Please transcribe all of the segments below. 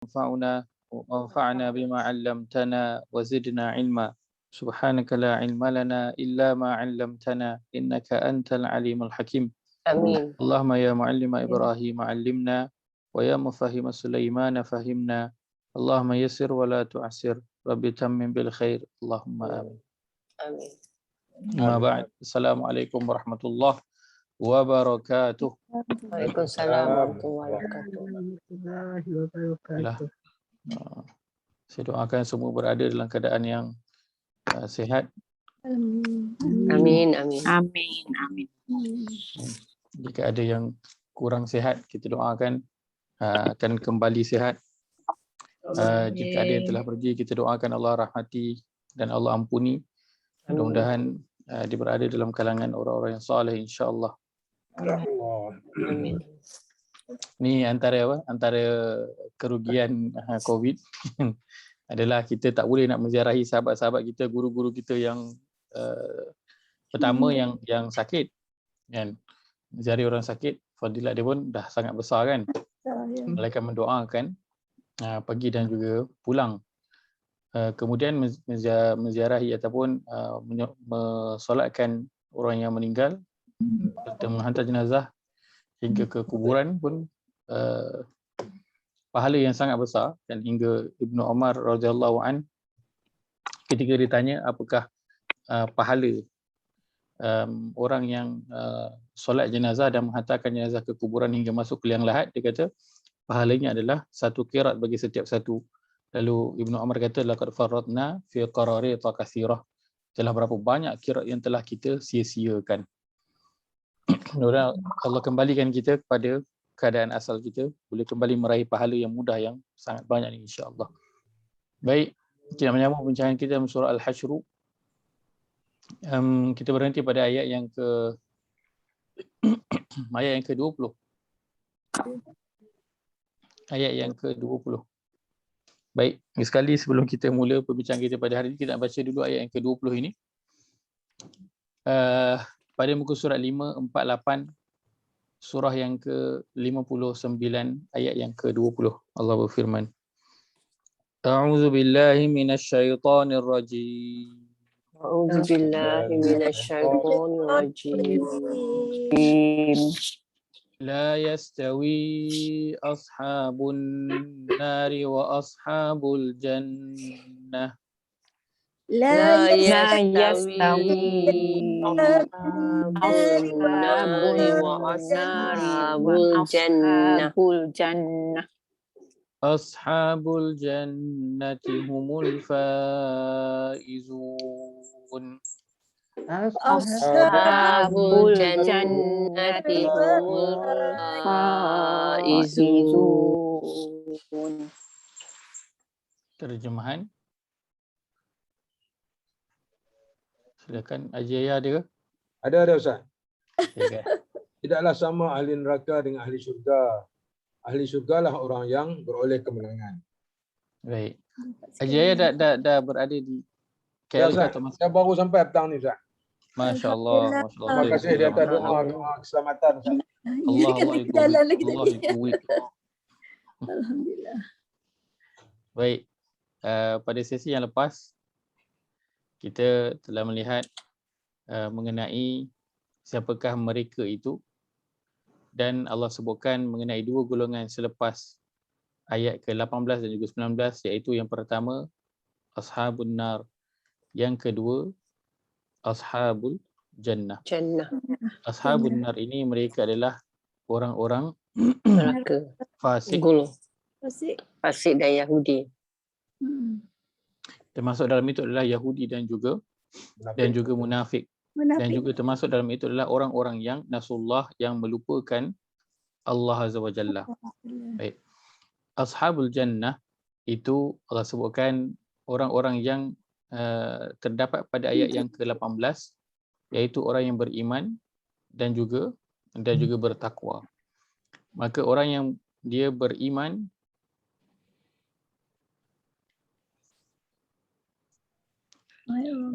ينفعنا وانفعنا بما علمتنا وزدنا علما سبحانك لا علم لنا إلا ما علمتنا إنك أنت العليم الحكيم Amin. اللهم يا معلم إبراهيم علمنا ويا مفهم سليمان فهمنا اللهم يسر ولا تعسر رب تمم بالخير اللهم آمين Amin. أما بعد السلام عليكم ورحمة الله wabarakatuh. Waalaikumsalam warahmatullahi wabarakatuh. Warahmatullahi wabarakatuh. Saya doakan semua berada dalam keadaan yang sihat. Amin, amin. Amin, amin. Jika ada yang kurang sihat, kita doakan akan kembali sihat. Jika ada yang telah pergi, kita doakan Allah rahmati dan Allah ampuni. Mudah-mudahan dia berada dalam kalangan orang-orang yang soleh, insya-Allah. Amin. Ni antara kerugian COVID adalah kita tak boleh nak menziarahi sahabat-sahabat kita, guru-guru kita yang pertama yang sakit kan. Menziarahi orang sakit, fadilat dia pun dah sangat besar kan. Malaikat mendoakan pergi dan juga pulang. Kemudian menziarahi ataupun mensolatkan orang yang meninggal serta menghantar jenazah hingga ke kuburan pun pahala yang sangat besar. Dan hingga Ibnu Umar radhiyallahu an ketika ditanya apakah pahala orang yang solat jenazah dan menghantarkan jenazah ke kuburan hingga masuk ke liang lahat, dia kata pahalanya adalah 1 qirat bagi setiap satu. Lalu Ibnu Umar kata laqad farratna fi qararita katsirah, telah berapa banyak qirat yang telah kita sia-siakan. Mudah-mudahan Allah kembalikan kita kepada keadaan asal kita, boleh kembali meraih pahala yang mudah yang sangat banyak ni, insya-Allah. Baik, kita menyambung perbincangan kita dalam surah Al-Hasyr. Kita berhenti pada ayat yang ke-20. Ayat yang ke-20. Baik, sekali sebelum kita mula perbincangan kita pada hari ini, kita nak baca dulu ayat yang ke-20 ini. Pada muka surat 548, surah yang ke-59, ayat yang ke-20. Allah berfirman, A'udzu billahi minasyaitonir rajim. A'udzu billahi minasyaitonir rajim. La yastawi ashabun nari wa ashabul jannah. La yastawi ashabun nari wa ashabul jannah. Ashabul jannati humul faizun. Ashabul jannati humul faizun. Terjemahan. Silakan Haji Yahya ada ke? Ada Ustaz. Okay. Tidaklah sama ahli neraka dengan ahli syurga. Ahli syurga lah orang yang beroleh kemenangan. Baik. Haji Yahya dah berada di Ya KL Ustaz, atau masih? saya baru sampai petang ni Ustaz. Masya-Allah, masya-Allah. Terima kasih di atas doa keselamatan Ustaz. Allah itu. Alhamdulillah. Baik. Pada sesi yang lepas kita telah melihat mengenai siapakah mereka itu, dan Allah sebutkan mengenai dua golongan selepas ayat ke-18 dan juga 19, iaitu yang pertama ashabun nar, yang kedua ashabul jannah. Ashabun nar ini mereka adalah orang-orang Neraka. fasik. Fasik dan Yahudi. Termasuk dalam itu adalah Yahudi dan juga munafik. Dan juga termasuk dalam itu adalah orang-orang yang nasullah, yang melupakan Allah Azza wa Jalla. Baik. Ashabul jannah itu Allah sebutkan orang-orang yang terdapat pada ayat yang ke-18, iaitu orang yang beriman dan juga bertakwa. Maka orang yang dia beriman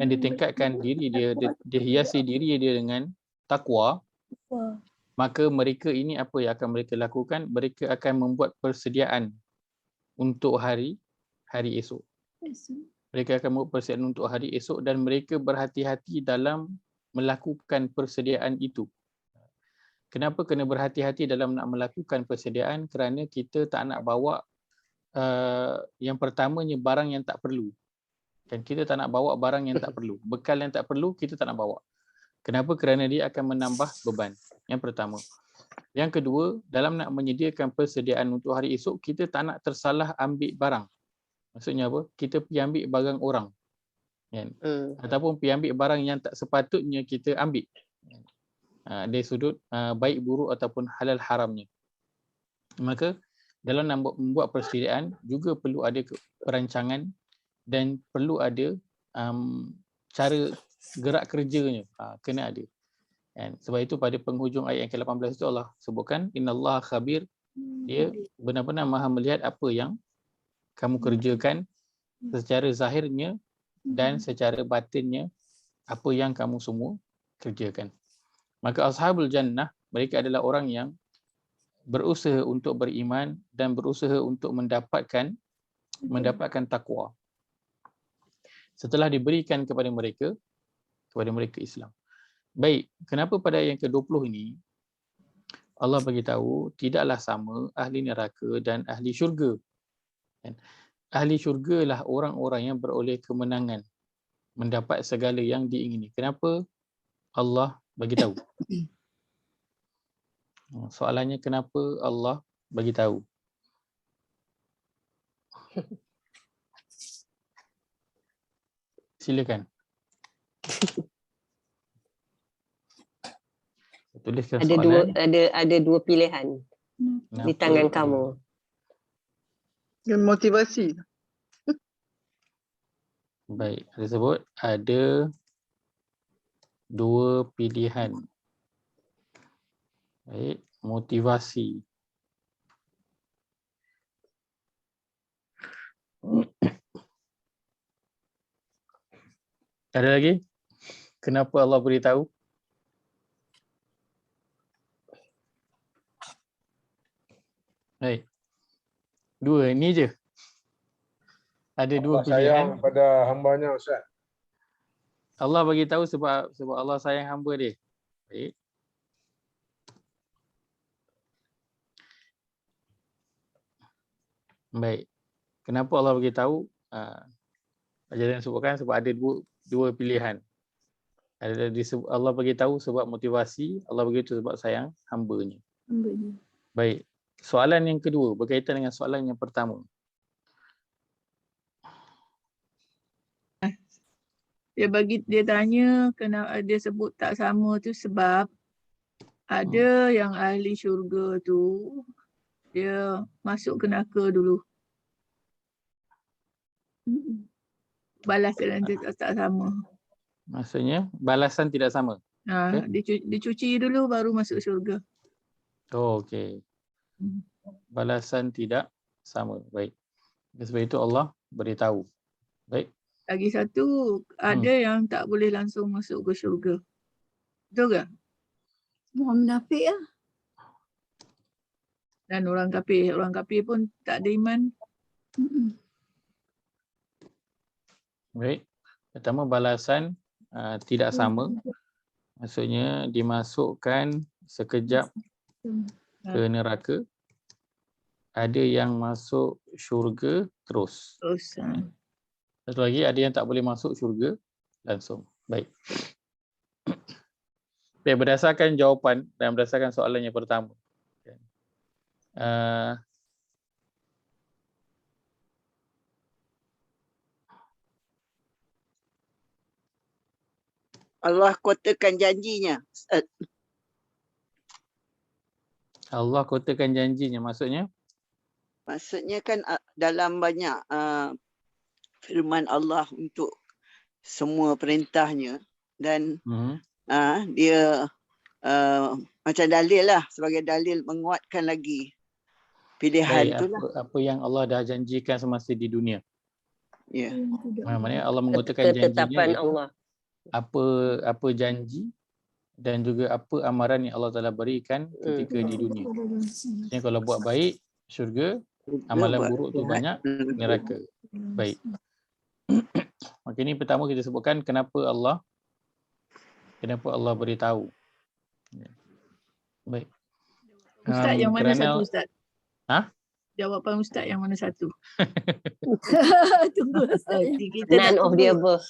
dan ditingkatkan diri dia hiasi diri dia dengan takwa, maka mereka ini apa yang akan mereka lakukan? Mereka akan membuat persediaan untuk hari esok. Mereka akan membuat persediaan untuk hari esok dan mereka berhati-hati dalam melakukan persediaan itu. Kenapa kena berhati-hati dalam nak melakukan persediaan? Kerana kita tak nak bawa yang pertamanya barang yang tak perlu. Dan kita tak nak bawa barang yang tak perlu. Bekal yang tak perlu kita tak nak bawa. Kenapa? Kerana dia akan menambah beban. Yang pertama. Yang kedua, dalam nak menyediakan persediaan untuk hari esok, kita tak nak tersalah ambil barang. Maksudnya apa? Kita pergi ambil barang orang. Kan? Ataupun pergi ambil barang yang tak sepatutnya kita ambil. Dari sudut baik buruk ataupun halal haramnya. Maka dalam nak membuat persediaan juga perlu ada perancangan dan perlu ada cara gerak kerjanya. Kena ada. And sebab itu pada penghujung ayat yang ke-18 itu Allah sebutkan innallaha khabir, dia benar-benar maha melihat apa yang kamu kerjakan secara zahirnya dan secara batinnya apa yang kamu semua kerjakan. Maka ashabul jannah mereka adalah orang yang berusaha untuk beriman dan berusaha untuk mendapatkan takwa. Setelah diberikan kepada mereka Islam. Baik, kenapa pada ayat yang ke-20 ini Allah bagi tahu tidaklah sama ahli neraka dan ahli syurga. Ahli syurga lah orang-orang yang beroleh kemenangan, mendapat segala yang diingini. Kenapa Allah bagi tahu? Soalannya kenapa Allah bagi tahu? Silakan. Tuliskan soalan. Ada dua pilihan di tangan kamu. Motivasi. Baik, saya sebut ada dua pilihan. Baik, motivasi. Ada lagi? Kenapa Allah beritahu? Baik. Dua, ini je. Ada dua Allah pilihan. sayang pada hambanya Ustaz. Allah bagi tahu sebab Allah sayang hamba dia. Baik. Baik. Kenapa Allah bagi tahu? Ajaran sebutkan sebab ada dua pilihan. Allah bagi tahu sebab motivasi, Allah bagi tahu sebab sayang hamba-Nya. Baik. Soalan yang kedua berkaitan dengan soalan yang pertama. Dia tanya kenapa dia sebut tak sama tu sebab ada yang ahli syurga tu dia masuk ke neraka dulu. Balasan dia tak sama. Maksudnya balasan tidak sama. Dia cuci dulu baru masuk syurga. Oh, okey. Balasan tidak sama. Baik. Sebab itu Allah beritahu. Baik. Lagi satu, ada yang tak boleh langsung masuk ke syurga. Betul ke? Orang munafik lah. Dan orang kafir pun tak ada iman. Baik. Pertama balasan tidak sama. Maksudnya dimasukkan sekejap ke neraka. Ada yang masuk syurga terus. Satu lagi ada yang tak boleh masuk syurga langsung. Baik. Baik, berdasarkan jawapan dan berdasarkan soalan yang pertama. Allah kotakan janjinya. Allah kotakan janjinya maksudnya? Maksudnya kan dalam banyak firman Allah untuk semua perintahnya dan dia macam dalil lah, sebagai dalil menguatkan lagi pilihan tu lah. Apa yang Allah dah janjikan semasa di dunia. Ya. Maksudnya Allah mengutarakan janjinya Allah. Apa janji dan juga apa amaran yang Allah Taala berikan ketika di dunia. Jadi kalau buat baik syurga, Amalan buruk tu banyak, neraka. Baik. Maka ini pertama kita sebutkan kenapa Allah beritahu. Baik. Ustaz yang mana kerana- satu Ustaz? Ha? Jawapan Ustaz yang mana satu? Tunggu Ustaz. Kita None nak of the tunggu. above.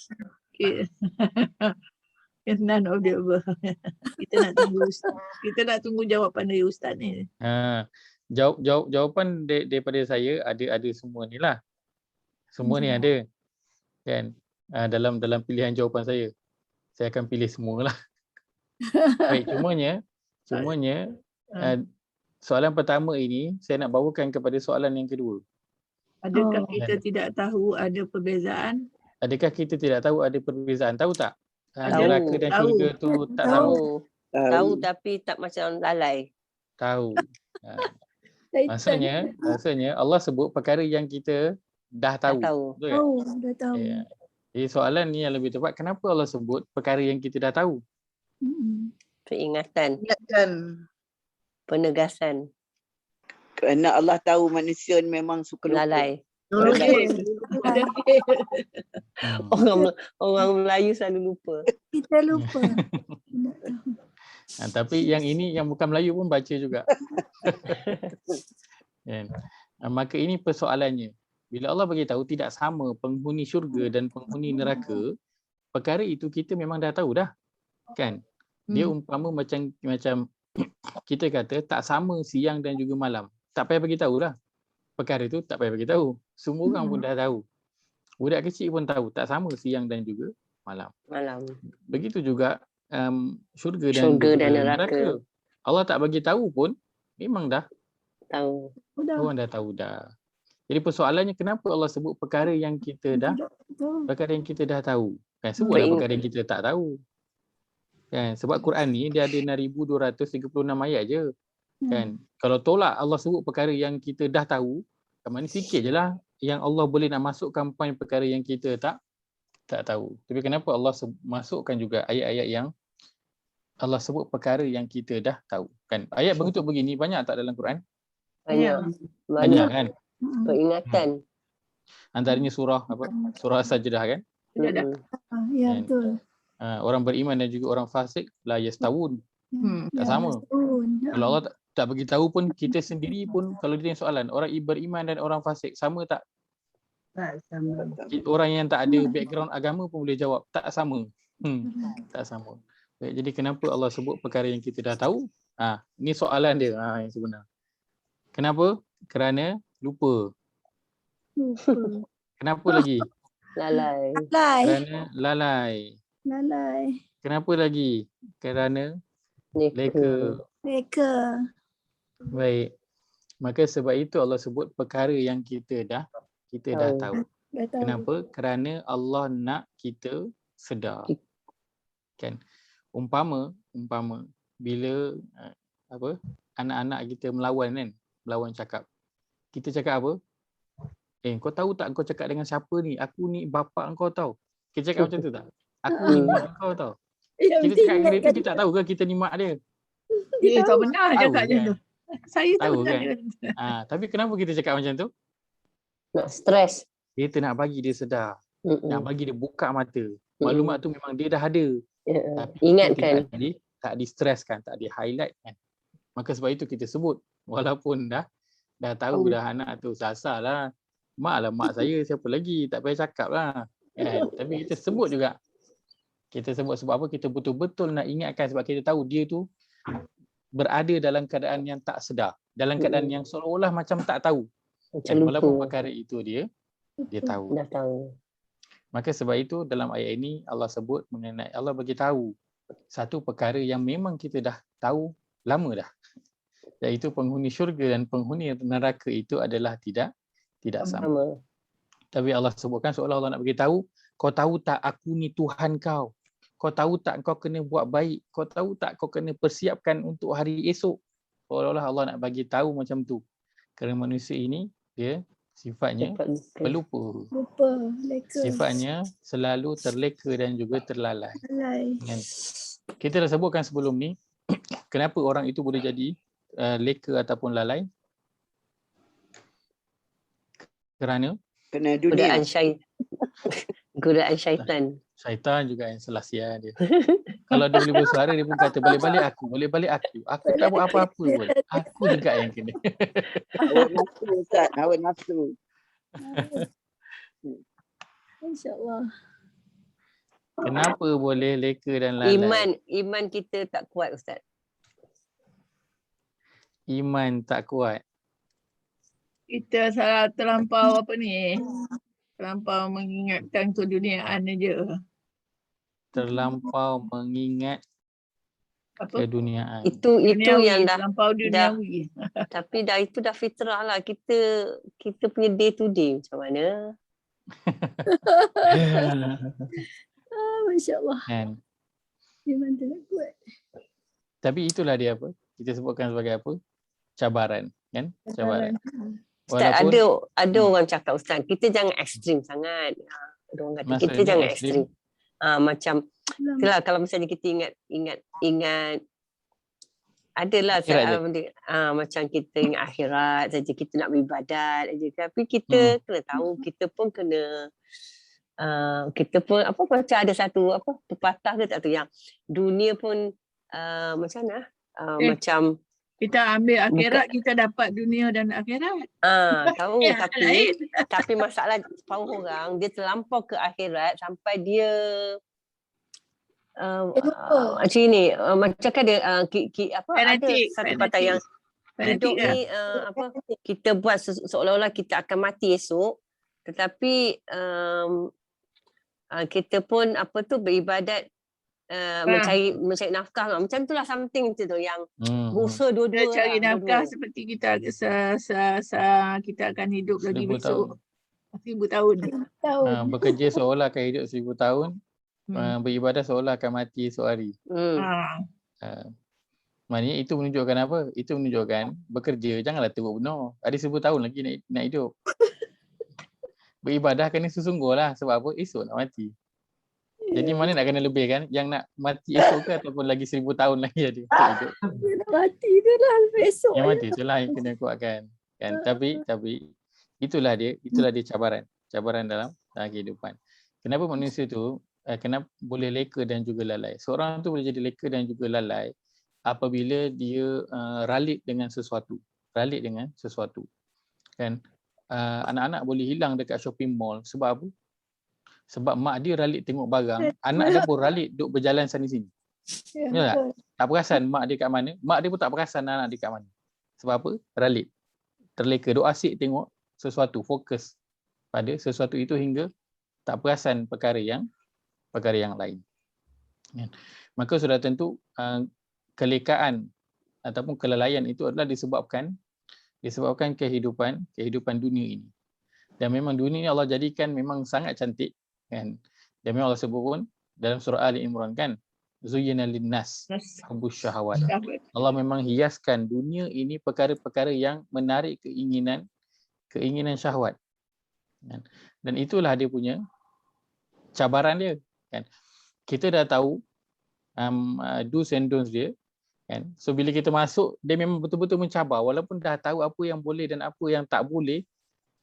Okay. None of the above. Kita nak tunggu Ustaz. Kita nak tunggu jawapan dari Ustaz ni. Jawapan daripada saya ada semua ni lah. Semua ni ada. Kan? Dalam pilihan jawapan saya akan pilih semua lah. Baik, cumanya soalan pertama ini saya nak bawakan kepada soalan yang kedua. Adakah kita tidak tahu ada perbezaan? Adakah kita tidak tahu ada perbezaan? Tahu tak? Tahu. Neraka dan Tahu. syurga tu tak sama. Tahu tapi tak macam lalai. Tahu. Maksudnya Allah sebut perkara yang kita dah Tak tahu. tahu. Betul tak? Dah tahu. Ya. Jadi soalan ni yang lebih tepat, kenapa Allah sebut perkara yang kita dah tahu? Peringatan, Ingatkan. penegasan, Kerana Allah tahu manusia ni memang suka lupa. lalai. Okey. Orang Melayu selalu lupa. Kita lupa. Tapi yang ini yang bukan Melayu pun baca juga. Kan? Maka ini persoalannya. Bila Allah bagi tahu tidak sama penghuni syurga dan penghuni neraka, perkara itu kita memang dah tahu dah. Kan? Dia umpama macam kita kata tak sama siang dan juga malam. Tak payah bagi tahu lah. Perkara itu tak payah bagi tahu. Semua orang pun dah tahu. Budak kecil pun tahu tak sama siang dan juga malam. Begitu juga syurga dan neraka. Allah tak bagi tahu pun memang dah tahu. Orang dah tahu dah. Jadi persoalannya kenapa Allah sebut perkara yang kita dah tahu. Kan sebutlah perkara yang kita tak tahu. Kan sebab Quran ni dia ada 6236 ayat je. Kan kalau tolak Allah sebut perkara yang kita dah tahu, maknanya sikit je lah yang Allah boleh nak masukkan poin perkara yang kita tak tahu. Tapi kenapa Allah masukkan juga ayat-ayat yang Allah sebut perkara yang kita dah tahu. Kan ayat bentuk begini banyak tak dalam Quran? Banyak kan? Peringatan. Antaranya surah apa? Surah Sajdah kan? Ya betul. Orang beriman dan juga orang fasik la yastawun. Tak sama. Kalau Allah tak bagi tahu pun kita sendiri pun kalau ditanya soalan orang beriman dan orang fasik sama tak? Tak sama. Orang yang tak ada background agama pun boleh jawab tak sama. Tak sama. Jadi kenapa Allah sebut perkara yang kita dah tahu? Ini soalan dia yang sebenar. Kenapa? Kerana lupa. Kenapa lagi? Lalai. Kerana lalai. Kenapa lagi? Kerana leka. Baik. Maka sebab itu Allah sebut perkara yang kita dah tahu. Kenapa? Kerana Allah nak kita sedar. Kan? Umpama bila anak-anak kita melawan cakap. Kita cakap apa? Kau tahu tak kau cakap dengan siapa ni? Aku ni bapa kau tahu. Kita cakap macam tu tak? Aku ni mak kau tahu. Kita cakap dengan dia tu, kita tak tahu ke kita ni mak dia? Tak benar cakap macam tu. Saya tahu tak kan? Tapi kenapa kita cakap macam tu? Nak stres. Kita nak bagi dia sedar. Nak bagi dia buka mata. Maklumat tu memang dia dah ada. Tapi ingatkan. Tak di-stresskan, tak di-highlight kan. Maka sebab itu kita sebut. Walaupun dah tahu dah anak tu sasar lah. Mak lah mak saya, siapa lagi? Tak payah cakap lah. Kan? Tapi kita sebut juga. Kita sebut sebab apa? Kita betul-betul nak ingatkan sebab kita tahu dia tu berada dalam keadaan yang tak sedar. Dalam keadaan yang seolah-olah macam tak tahu. Walaupun perkara itu dia tahu. Dah tahu. Maka sebab itu dalam ayat ini Allah sebut mengenai Allah bagi tahu satu perkara yang memang kita dah tahu lama dah. Iaitu penghuni syurga dan penghuni neraka itu adalah tidak sama. Tapi Allah sebutkan seolah Allah nak bagi tahu, kau tahu tak aku ni Tuhan kau? Kau tahu tak kau kena buat baik? Kau tahu tak kau kena persiapkan untuk hari esok? Seolah-olah Allah nak bagi tahu macam tu. Kerana manusia ini dia sifatnya pelupa. Sifatnya selalu terleka dan juga terlalai. Kita dah sebutkan sebelum ni kenapa orang itu boleh jadi leka ataupun lalai. Kena Godaan dunia. godaan syaitan. Syaitan juga yang selasian dia. Kalau dia boleh bersuara, dia pun kata balik-balik aku, balik-balik aku. Aku tak buat apa-apa pun. Aku juga yang kena. Hawa nafsu Ustaz, hawa nafsu. InsyaAllah. Kenapa boleh leka dan lalai? Iman kita tak kuat Ustaz. Iman tak kuat. Kita salah terlampau apa ni? Terlampau mengingatkan keduniaan aja. Terlampau mengingat Apa? keduniaan. Itu yang dah terlampau duniawi. tapi dah itu dah fitrah lah. Kita punya day to day macam mana? Masya Allah. Kan? Iman tidak kuat. Tapi itulah dia apa? Kita sebutkan sebagai apa? Cabaran. Kan? Cabaran. Ustaz, ada orang cakap Ustaz, kita jangan ekstrim sangat. Ada orang kata kita Maksudnya jangan ekstrim? ekstrim. Macam itulah kalau misalnya kita ingat adalah Akhirat macam kita ingat akhirat saja, kita nak beribadat saja. Tapi kita kena tahu, kita pun kena kita pun apa macam ada satu apa pepatah ke tak tu yang dunia pun macam mana? Macam Kita ambil akhirat, kita dapat dunia dan akhirat. tahu Ya, tapi masalah separuh orang dia terlampau ke akhirat sampai dia macam ni macam kan ada ada satu kata yang hidup ni kita buat seolah-olah kita akan mati esok, tetapi kita pun beribadat mencari nafkah macam itulah something macam tu yang berusaha dua-dua Kita cari lah, nafkah dua-dua. seperti kita akan hidup lagi 1000 tahun. besok. 1000 tahun. Bekerja seolah akan hidup 1000 tahun. Beribadah seolah akan mati esok hari. Maknanya itu menunjukkan apa? Itu menunjukkan bekerja janganlah teruk benar. Ada 1000 tahun lagi nak hidup. Beribadah kena sesungguhlah. Sebab apa? Esok nak mati. Jadi mana nak kena lebih kan? Yang nak mati esok ke ataupun lagi 1000 tahun lagi ada untuk hidup? Dia nak mati tu lah besok. Yang mati itulah yang kena kuatkan. Kan? Tapi itulah dia cabaran dalam kehidupan. Kenapa manusia tu kenapa boleh leka dan juga lalai? Seorang tu boleh jadi leka dan juga lalai apabila dia ralit dengan sesuatu. Kan? Anak-anak boleh hilang dekat shopping mall sebab apa? Sebab mak dia ralit tengok barang, anak dia pun ralit duk berjalan sana sini. Ya tak? Tak perasan mak dia kat mana, mak dia pun tak perasan anak dia kat mana. Sebab apa? Ralit. Terleka, duk asyik tengok sesuatu, fokus pada sesuatu itu hingga tak perasan perkara yang lain. Maka sudah tentu kelekaan ataupun kelalaian itu adalah disebabkan kehidupan dunia ini. Dan memang dunia ini Allah jadikan memang sangat cantik kan. Dan memang Allah sebut pun dalam surah Ali Imran kan, zuyyina linnas hubbus syahawat. Allah memang hiaskan dunia ini perkara-perkara yang menarik keinginan syahwat. Dan itulah dia punya cabaran dia kan. Kita dah tahu do's and don'ts dia kan. So bila kita masuk, dia memang betul-betul mencabar walaupun dah tahu apa yang boleh dan apa yang tak boleh,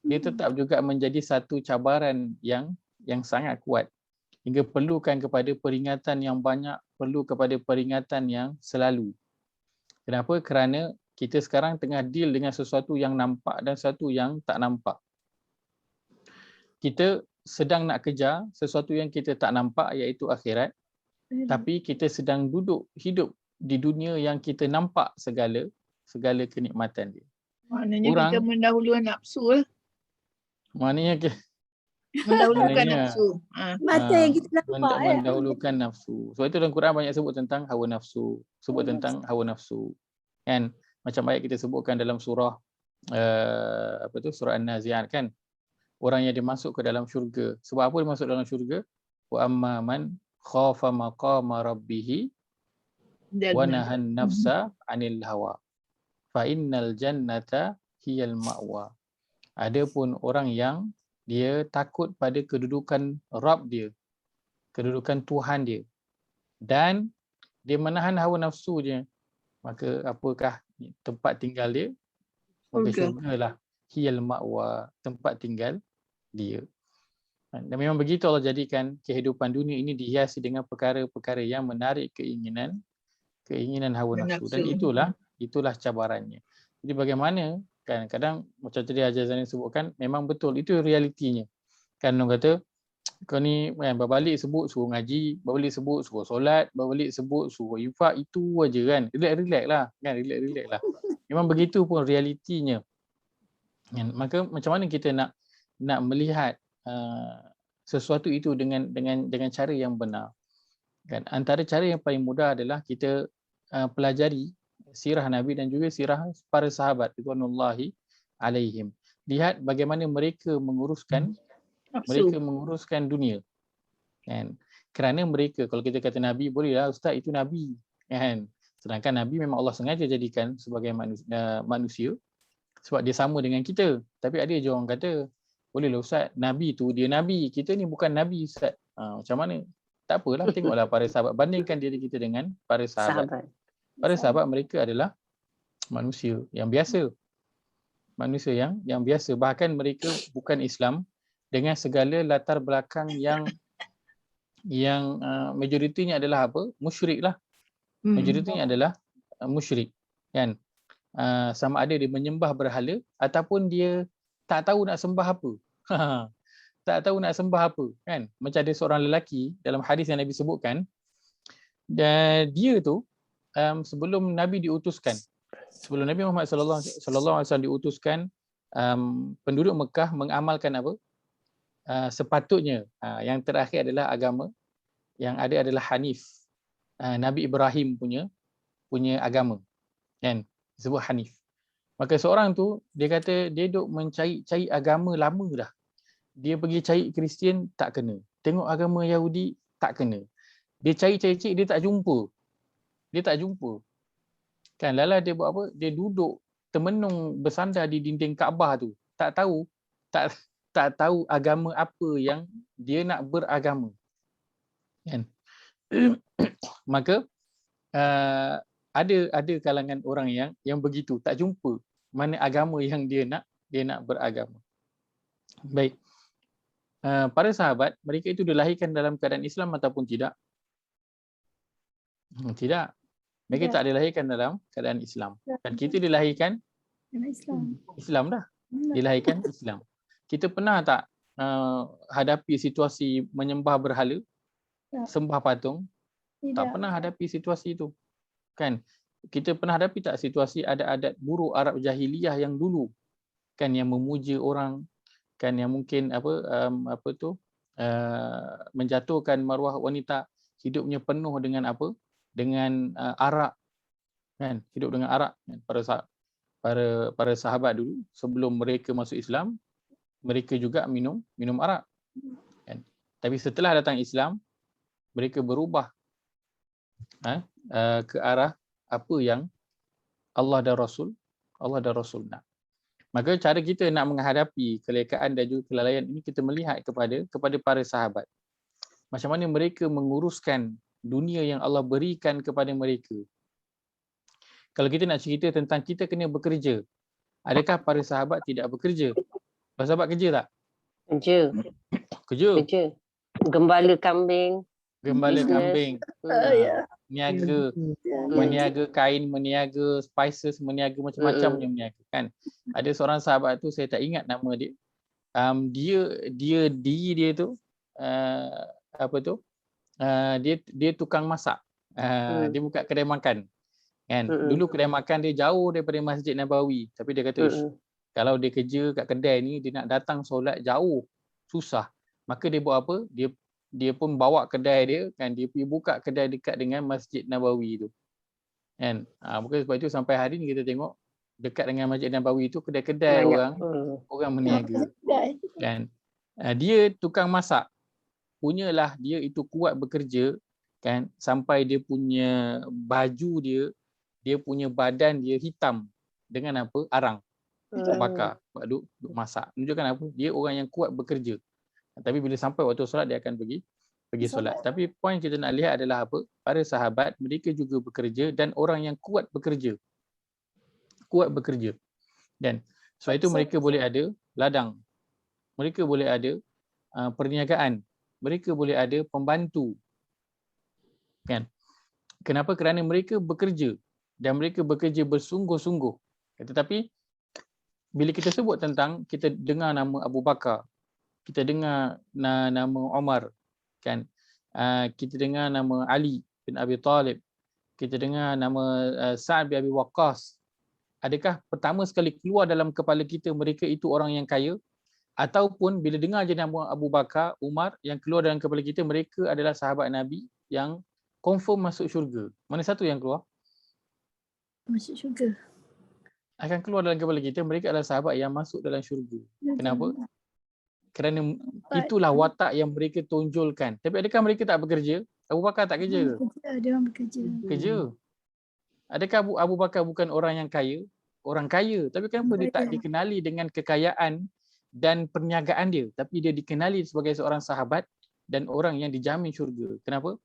dia tetap juga menjadi satu cabaran yang sangat kuat hingga perlukan kepada peringatan yang banyak, perlu kepada peringatan yang selalu. Kenapa? Kerana kita sekarang tengah deal dengan sesuatu yang nampak dan sesuatu yang tak nampak. Kita sedang nak kejar sesuatu yang kita tak nampak iaitu akhirat, tapi kita sedang hidup di dunia yang kita nampak segala kenikmatan dia. Maknanya kita mendahulukan nafsu lah. Maknanya Mendahulukan nafsu. Mata yang kita nampak. Mendahulukan nafsu. Sebab itu dalam Quran banyak sebut tentang hawa nafsu. Kan? Macam ayat kita sebutkan dalam surah surah An-Nazi'at kan. Orang yang dimasuk ke dalam syurga. Sebab apa dia masuk dalam syurga? Wa amma man khafa maqama rabbih wa nahan nafsa 'anil hawa. Fa innal jannata hiyal ma'wa. Adapun orang yang dia takut pada kedudukan Rabb dia, kedudukan Tuhan dia, dan dia menahan hawa nafsu dia, maka apakah tempat tinggal dia? Maka syurga lah. hiyal ma'wa, tempat tinggal dia. Dan memang begitu Allah jadikan kehidupan dunia ini dihiasi dengan perkara-perkara yang menarik keinginan hawa nafsu, dan itulah cabarannya. Jadi bagaimana, kadang-kadang macam tadi Haji Zaini sebutkan, memang betul itu realitinya. Kan orang kata kau ni berbalik sebut suruh ngaji, berbalik sebut suruh solat, berbalik sebut suruh infak, itu aja kan. Relax lah kan, relax lah. Memang begitu pun realitinya. Maka macam mana kita nak melihat sesuatu itu dengan cara yang benar. Kan antara cara yang paling mudah adalah kita pelajari sirah Nabi dan juga sirah para sahabat ridwanullahi alaihim. Lihat bagaimana mereka menguruskan dunia. Kan? Kerana mereka, kalau kita kata Nabi, bolehlah Ustaz itu Nabi. Kan? Sedangkan Nabi memang Allah sengaja jadikan sebagai manusia sebab dia sama dengan kita. Tapi ada je orang kata, bolehlah Ustaz, Nabi tu dia Nabi. Kita ni bukan Nabi Ustaz. Macam mana? Tak apalah, tengoklah para sahabat. Bandingkan diri kita dengan para sahabat. Para sahabat mereka adalah manusia yang biasa. Manusia yang biasa. Bahkan mereka bukan Islam dengan segala latar belakang yang majoritinya adalah apa? Musyrik lah. Majoritinya adalah musyrik. Kan? Sama ada dia menyembah berhala ataupun dia tak tahu nak sembah apa. Tak tahu nak sembah apa. Kan? Macam ada seorang lelaki dalam hadis yang Nabi sebutkan, dan dia tu sebelum Nabi diutuskan, sebelum Nabi Muhammad sallallahu alaihi wasallam diutuskan, penduduk Mekah mengamalkan apa? Sepatutnya yang terakhir adalah agama yang ada adalah Hanif. Nabi Ibrahim punya agama. Kan? Disebut Hanif. Maka seorang tu dia kata dia duk mencari agama lama dah. Dia pergi cari Kristian tak kena. Tengok agama Yahudi tak kena. Dia cari dia tak jumpa. Kan lala dia buat apa? Dia duduk termenung bersandar di dinding Kaabah tu. Tak tahu agama apa yang dia nak beragama. Kan? Maka ada kalangan orang yang begitu, tak jumpa mana agama yang dia nak beragama. Baik. Para sahabat, mereka itu dilahirkan dalam keadaan Islam ataupun tidak? Tidak. Mereka tak dilahirkan dalam keadaan Islam. Dan kita dilahirkan Islam dah. Dilahirkan Islam. Kita pernah tak hadapi situasi menyembah berhala, sembah patung? Tak pernah hadapi situasi itu. Kan? Kita pernah hadapi tak situasi ada adat buruk Arab jahiliyah yang dulu, kan, yang memuja orang, kan, yang mungkin menjatuhkan maruah wanita, hidupnya penuh dengan apa? Dengan arak, kan? Hidup dengan arak. Para sahabat dulu sebelum mereka masuk Islam, mereka juga minum arak. Kan? Tapi setelah datang Islam, mereka berubah ke arah apa yang Allah dan Rasul nak. Maka cara kita nak menghadapi kelekaan dan juga kelalaian ini, kita melihat kepada para sahabat. Macam mana mereka menguruskan dunia yang Allah berikan kepada mereka. Kalau kita nak cerita tentang kita kena bekerja, adakah para sahabat tidak bekerja? Para sahabat kerja tak? Kerja. Gembala kambing. Niaga, meniaga kain, meniaga spices, meniaga macam-macam yang meniaga, kan. Ada seorang sahabat tu, saya tak ingat nama dia. Dia tu dia tukang masak. Dia buka kedai makan. Kan. Dulu kedai makan dia jauh daripada Masjid Nabawi, tapi dia kata kalau dia kerja kat kedai ni, dia nak datang solat jauh, susah. Maka dia buat apa? Dia pun bawa kedai dia, kan, dia pergi buka kedai dekat dengan Masjid Nabawi tu. Kan? Maka sebab itu sampai hari ni kita tengok dekat dengan Masjid Nabawi tu kedai-kedai orang meniaga. Kan? Dia tukang masak. Punyalah dia itu kuat bekerja, kan, sampai dia punya baju dia punya badan dia hitam dengan apa? Arang. Bakar, duk masak. Menunjukkan apa? Dia orang yang kuat bekerja. Tapi bila sampai waktu solat, dia akan pergi solat. Tapi poin kita nak lihat adalah apa? Para sahabat, mereka juga bekerja, dan orang yang kuat bekerja. Dan Sebab itu mereka boleh ada ladang. Mereka boleh ada perniagaan. Mereka boleh ada pembantu. Kan? Kenapa? Kerana mereka bekerja dan mereka bekerja bersungguh-sungguh. Tetapi bila kita sebut tentang, kita dengar nama Abu Bakar, kita dengar nama Umar, kan? Kita dengar nama Ali bin Abi Talib, kita dengar nama Sa'ad bin Abi Waqqas. Adakah pertama sekali keluar dalam kepala kita mereka itu orang yang kaya? Ataupun bila dengar je nama Abu Bakar, Umar, yang keluar dalam kepala kita mereka adalah sahabat Nabi yang confirm masuk syurga? Mana satu yang keluar? Masuk syurga. Akan keluar dalam kepala kita mereka adalah sahabat yang masuk dalam syurga. Kenapa? Kerana itulah watak yang mereka tonjolkan. Tapi adakah mereka tak bekerja? Abu Bakar tak kerja ke? Dia orang bekerja. Kerja. Adakah Abu Bakar bukan orang yang kaya? Orang kaya. Tapi kenapa dia tak dikenali dengan kekayaan dan perniagaan dia? Tapi dia dikenali sebagai seorang sahabat dan orang yang dijamin syurga. Kenapa?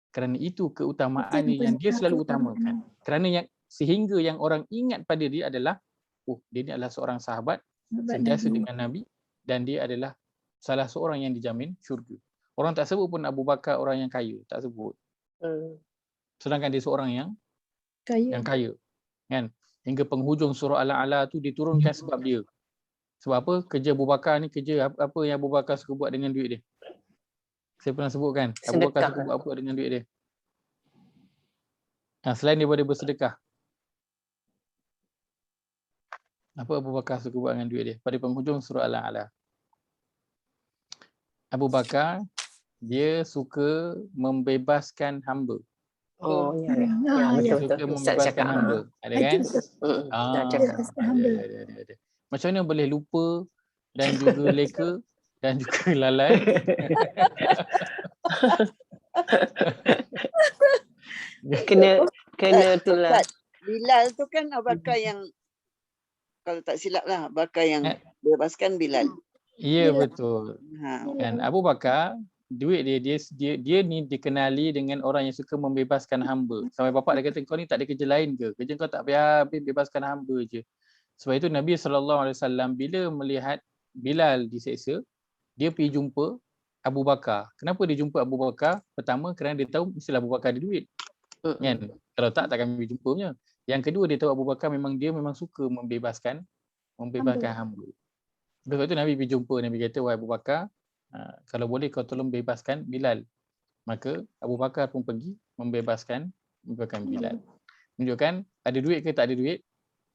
Kerana itu keutamaan yang dia selalu utamakan. Kerana yang sehingga yang orang ingat pada dia adalah, oh, dia ni adalah seorang sahabat sentiasa dengan Nabi dan dia adalah salah seorang yang dijamin syurga. Orang tak sebut pun Abu Bakar orang yang kaya, tak sebut. Sedangkan dia seorang yang kaya, kan? Hingga penghujung surah Al-A'la tu diturunkan sebab dia. Sebab apa? Kerja Abu Bakar ni, kerja apa yang Abu Bakar suka buat dengan duit dia? Saya pernah sebutkan, Abu Bakar suka buat apa dengan duit dia? Selain daripada bersedekah, apa Abu Bakar suka buat dengan duit dia? Pada penghujung surah Al-A'la, Abu Bakar dia suka membebaskan hamba. Oh, ya. Dia Betul. suka membebaskan hamba. Ada kan? Ada. Macam mana boleh lupa dan juga leka dan juga lalai? Kena itulah. Bilal tu kan Abu Bakar yang, kalau tak silap lah, Abu Bakar yang bebaskan Bilal. Ya, betul. Kan Abu Bakar, duit dia ni dikenali dengan orang yang suka membebaskan hamba. Sampai bapak dia kata, kau ni tak ada kerja lain ke? Kerja kau tak payah habis bebaskan hamba je. Sebab itu Nabi SAW bila melihat Bilal diseksa, dia pergi jumpa Abu Bakar. Kenapa dia jumpa Abu Bakar? Pertama, kerana dia tahu mestilah Abu Bakar ada duit. Kan? Kalau tak, takkan pergi jumpanya. Yang kedua, dia tahu Abu Bakar memang suka membebaskan hamba. Sebab itu Nabi pergi jumpa, Nabi kata, wahai Abu Bakar, kalau boleh kau tolong bebaskan Bilal. Maka Abu Bakar pun pergi membebaskan Bilal. Menunjukkan ada duit ke tak ada duit?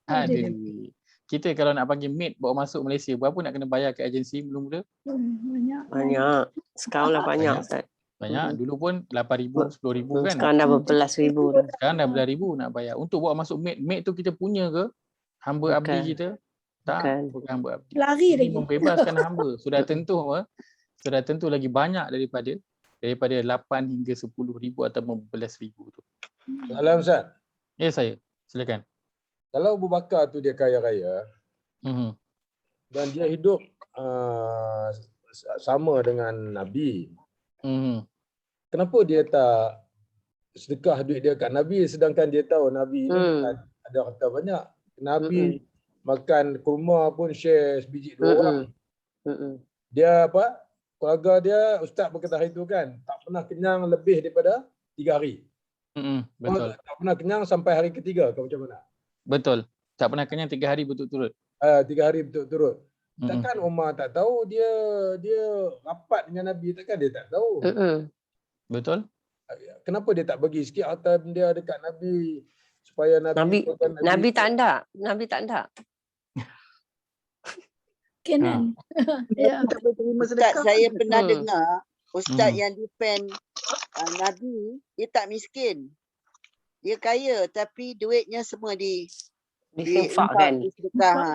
Ada duit. Kita kalau nak panggil maid bawa masuk Malaysia, berapa nak kena bayar ke agensi mula-mula? Banyak. Sekarang dah banyak, Ustaz. Banyak. Dulu pun 8,000, 10,000 kan? Sekarang dah berbelas ribu dah. Sekarang dah belas ribu nak bayar. Untuk bawa masuk maid, maid tu kita punya ke? Hamba abdi kita? Tak, bukan hamba abdi. Lari ini lagi. membebaskan hamba. Sudah tentu apa? Sudah tentu lagi banyak daripada 8 hingga 10,000 atau 11,000 tu. Salam Ustaz. Ya, saya. Silakan. Kalau Abu Bakar tu dia kaya-raya dan dia hidup sama dengan Nabi, kenapa dia tak sedekah duit dia kat Nabi, sedangkan dia tahu Nabi ni ada harta banyak. Nabi makan kurma pun share sebiji 2 orang. Dia apa? Keluarga dia, Ustaz berkata hari tu kan, tak pernah kenyang lebih daripada 3 hari. Betul. Tak pernah kenyang sampai hari ketiga ke macam mana? Betul. Tak pernah kenyang 3 hari berturut-turut. 3 hari berturut-turut. Takkan Umar tak tahu dia rapat dengan Nabi, takkan dia tak tahu. Betul. Kenapa dia tak bagi sikit harta dia dekat Nabi supaya Nabi Nabi tak ada. Kenan. Ustaz, saya pernah dengar Ustaz yang defend Nabi, dia tak miskin. Dia kaya tapi duitnya semua diinfakkan.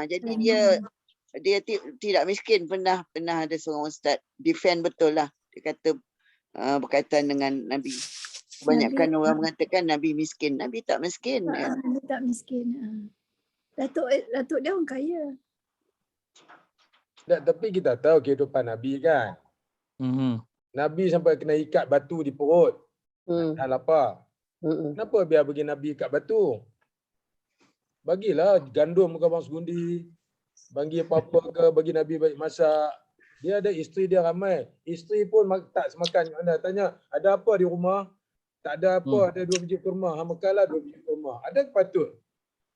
Jadi dia tidak miskin. Pernah ada seorang ustaz defend betul lah. Dia kata berkaitan dengan Nabi. Kebanyakan orang mengatakan Nabi miskin. Nabi tak miskin. Nabi tak miskin. Datuk dia orang kaya. Tapi kita tahu kehidupan Nabi kan. Nabi sampai kena ikat batu di perut. Dah lapar. Kenapa biar bagi Nabi ikat batu? Bagilah gandum ke abang segundi, bagi apa-apa ke, bagi Nabi baik masak. Dia ada isteri dia ramai. Isteri pun tak semakan mana. Tanya, ada apa di rumah? Tak ada apa, ada 2 biji kurma. Makanlah 2 biji kurma. Ada patut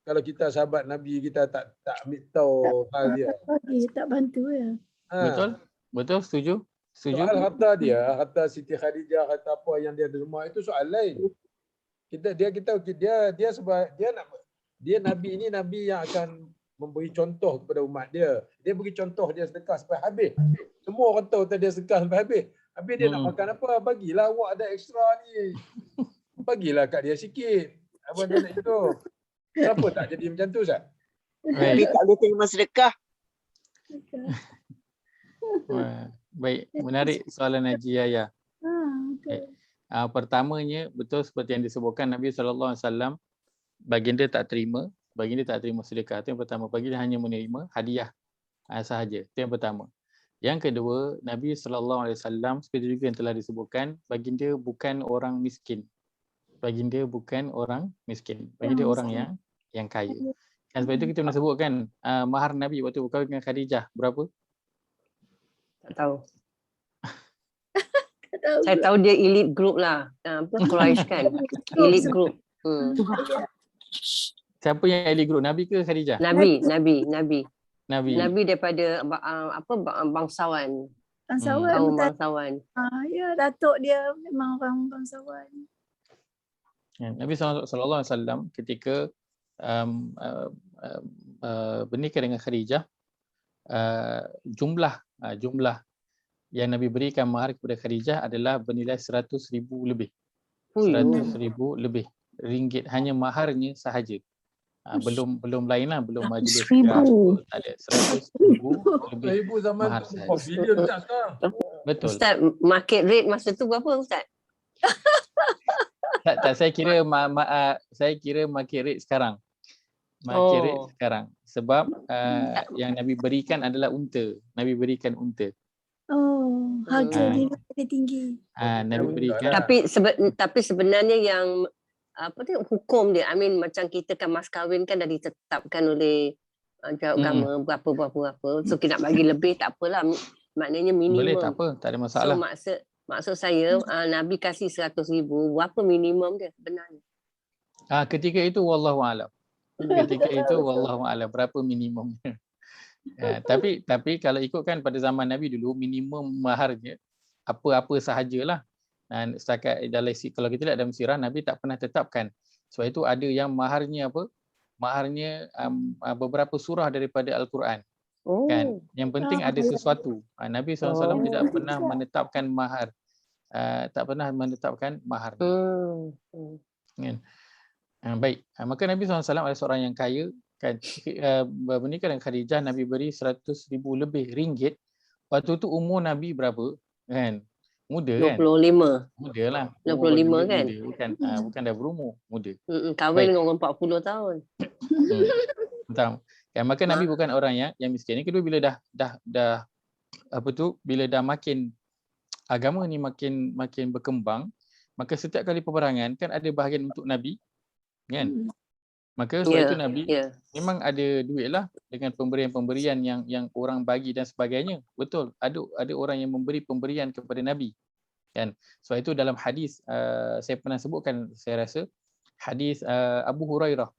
kalau kita sahabat Nabi, kita tak ambil tahu hal dia. Bagi tak bantu ya. Betul? Betul, setuju? Setuju? Soal harta dia, harta Siti Khadijah, harta apa yang dia ada di rumah, itu soal lain. Dia sebab dia Nabi ini Nabi yang akan memberi contoh kepada umat dia. Dia beri contoh, dia sedekah sampai habis. Semua orang tahu dia sedekah sampai habis. Habis dia nak makan apa? Bagilah awak ada ekstra ni. Bagilah kat dia sikit. Abang dia nak itu. Kenapa tak jadi macam tu, Ustaz? Tapi tak boleh terima sedekah. Baik, menarik soalan Haji Yahya. Betul. Pertamanya, betul seperti yang disebutkan Nabi SAW, baginda tak terima sedekah. Itu yang pertama. Baginda hanya menerima hadiah sahaja. Itu yang pertama. Yang kedua, Nabi SAW seperti juga yang telah disebutkan, baginda bukan orang miskin. Baginda bukan orang miskin. Baginda orang yang kaya. Dan sebab itu kita pernah sebutkan mahar Nabi waktu berkahwin dengan Khadijah berapa? Tak tahu. Tak tahu. Saya tahu dia elite group lah. Quraish kan. Elite group. Siapa yang elite group? Nabi ke Khadijah? Nabi. Nabi. Daripada bangsawan. Bangsawan. Kaum Betul. bangsawan. Ya, datuk dia memang orang bangsawan. Nabi SAW ketika bernikah dengan Khadijah, jumlah yang Nabi berikan mahar kepada Khadijah adalah bernilai 100,000 lebih. 100,000 lebih ringgit hanya maharnya sahaja. Belum lain lah, belum majlis. Tak ada. 100,000 lebih. 100,000 zaman mahar tu sahaja. bilion tak sekarang. Betul. Ustaz, market rate masa tu berapa Ustaz? Tak, saya kira market rate sekarang. Market rate sekarang. Sebab yang Nabi berikan adalah unta. Nabi berikan unta. Harga dia lebih tinggi. Nabi berikan. Tapi sebenarnya yang hukum dia, macam kita kan mas kahwin kan dah ditetapkan oleh agama berapa. So kita nak bagi lebih tak apalah. Maknanya minimum. Boleh, tak apa, tak ada masalah. So maksud saya Nabi kasih 100,000, berapa minimum dia sebenarnya? Ketika itu wallahu a'lam. Berapa minimumnya. Tapi kalau ikutkan pada zaman Nabi dulu, minimum maharnya apa-apa sahajalah. Dan setakat kalau kita lihat dalam sirah, Nabi tak pernah tetapkan. Sebab itu ada yang maharnya apa? Maharnya beberapa surah daripada Al-Quran. Kan? Yang penting ada sesuatu. Nabi SAW tidak pernah menetapkan mahar. Kan? Baik. Maka Nabi SAW adalah seorang yang kaya. Kan? Bernikah dengan Khadijah, Nabi beri 100,000 lebih ringgit. Waktu tu umur Nabi berapa? Kan? Muda kan? 25. Muda lah. 25 kan? Muda. Bukan dah berumur. Muda. Kahwin dengan orang 40 tahun. Betul. Maka Nabi bukan orang yang miskin. Yang kedua, bila bila dah makin agama ni makin berkembang, maka setiap kali peperangan kan ada bahagian untuk Nabi, kan? Maka sebab itu Nabi memang ada duit lah dengan pemberian-pemberian yang orang bagi dan sebagainya. Betul. Ada orang yang memberi pemberian kepada Nabi, kan? Sebab itu dalam hadis saya pernah sebutkan, saya rasa hadis Abu Hurairah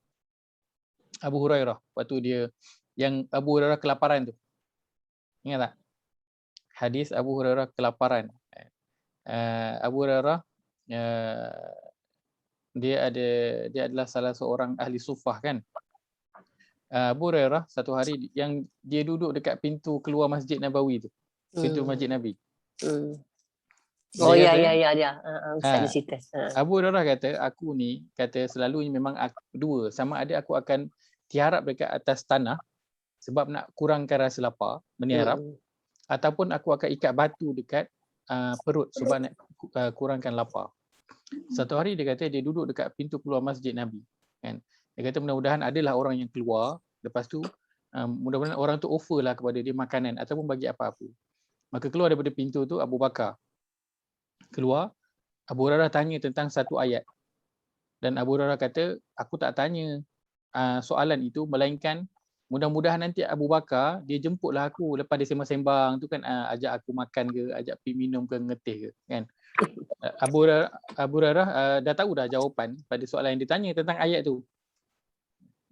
waktu dia yang Abu Hurairah kelaparan tu. Ingat tak? Hadis Abu Hurairah kelaparan. Abu Hurairah dia adalah salah seorang ahli sufah kan. Abu Hurairah satu hari yang dia duduk dekat pintu keluar Masjid Nabawi tu. Pintu Masjid Nabi. Ya. Ustaz cerita. Abu Hurairah kata, aku ni selalunya memang dua, sama ada aku akan tiarap dekat atas tanah sebab nak kurangkan rasa lapar, meniarap, ataupun aku akan ikat batu dekat perut sebab nak kurangkan lapar. Satu hari dia kata dia duduk dekat pintu keluar Masjid Nabi, kan. Dia kata mudah-mudahan adalah orang yang keluar, lepas tu mudah-mudahan orang tu offer lah kepada dia makanan ataupun bagi apa-apa. Maka keluar daripada pintu tu Abu Bakar. Keluar, Abu Hurairah tanya tentang satu ayat. Dan Abu Hurairah kata, aku tak tanya soalan itu, melainkan mudah-mudahan nanti Abu Bakar dia jemputlah aku lepas dia sembang-sembang tu kan, ajak aku makan ke, ajak pergi minum ke, ngeteh ke kan. Abu Hurairah dah tahu dah jawapan pada soalan yang ditanya tentang ayat tu.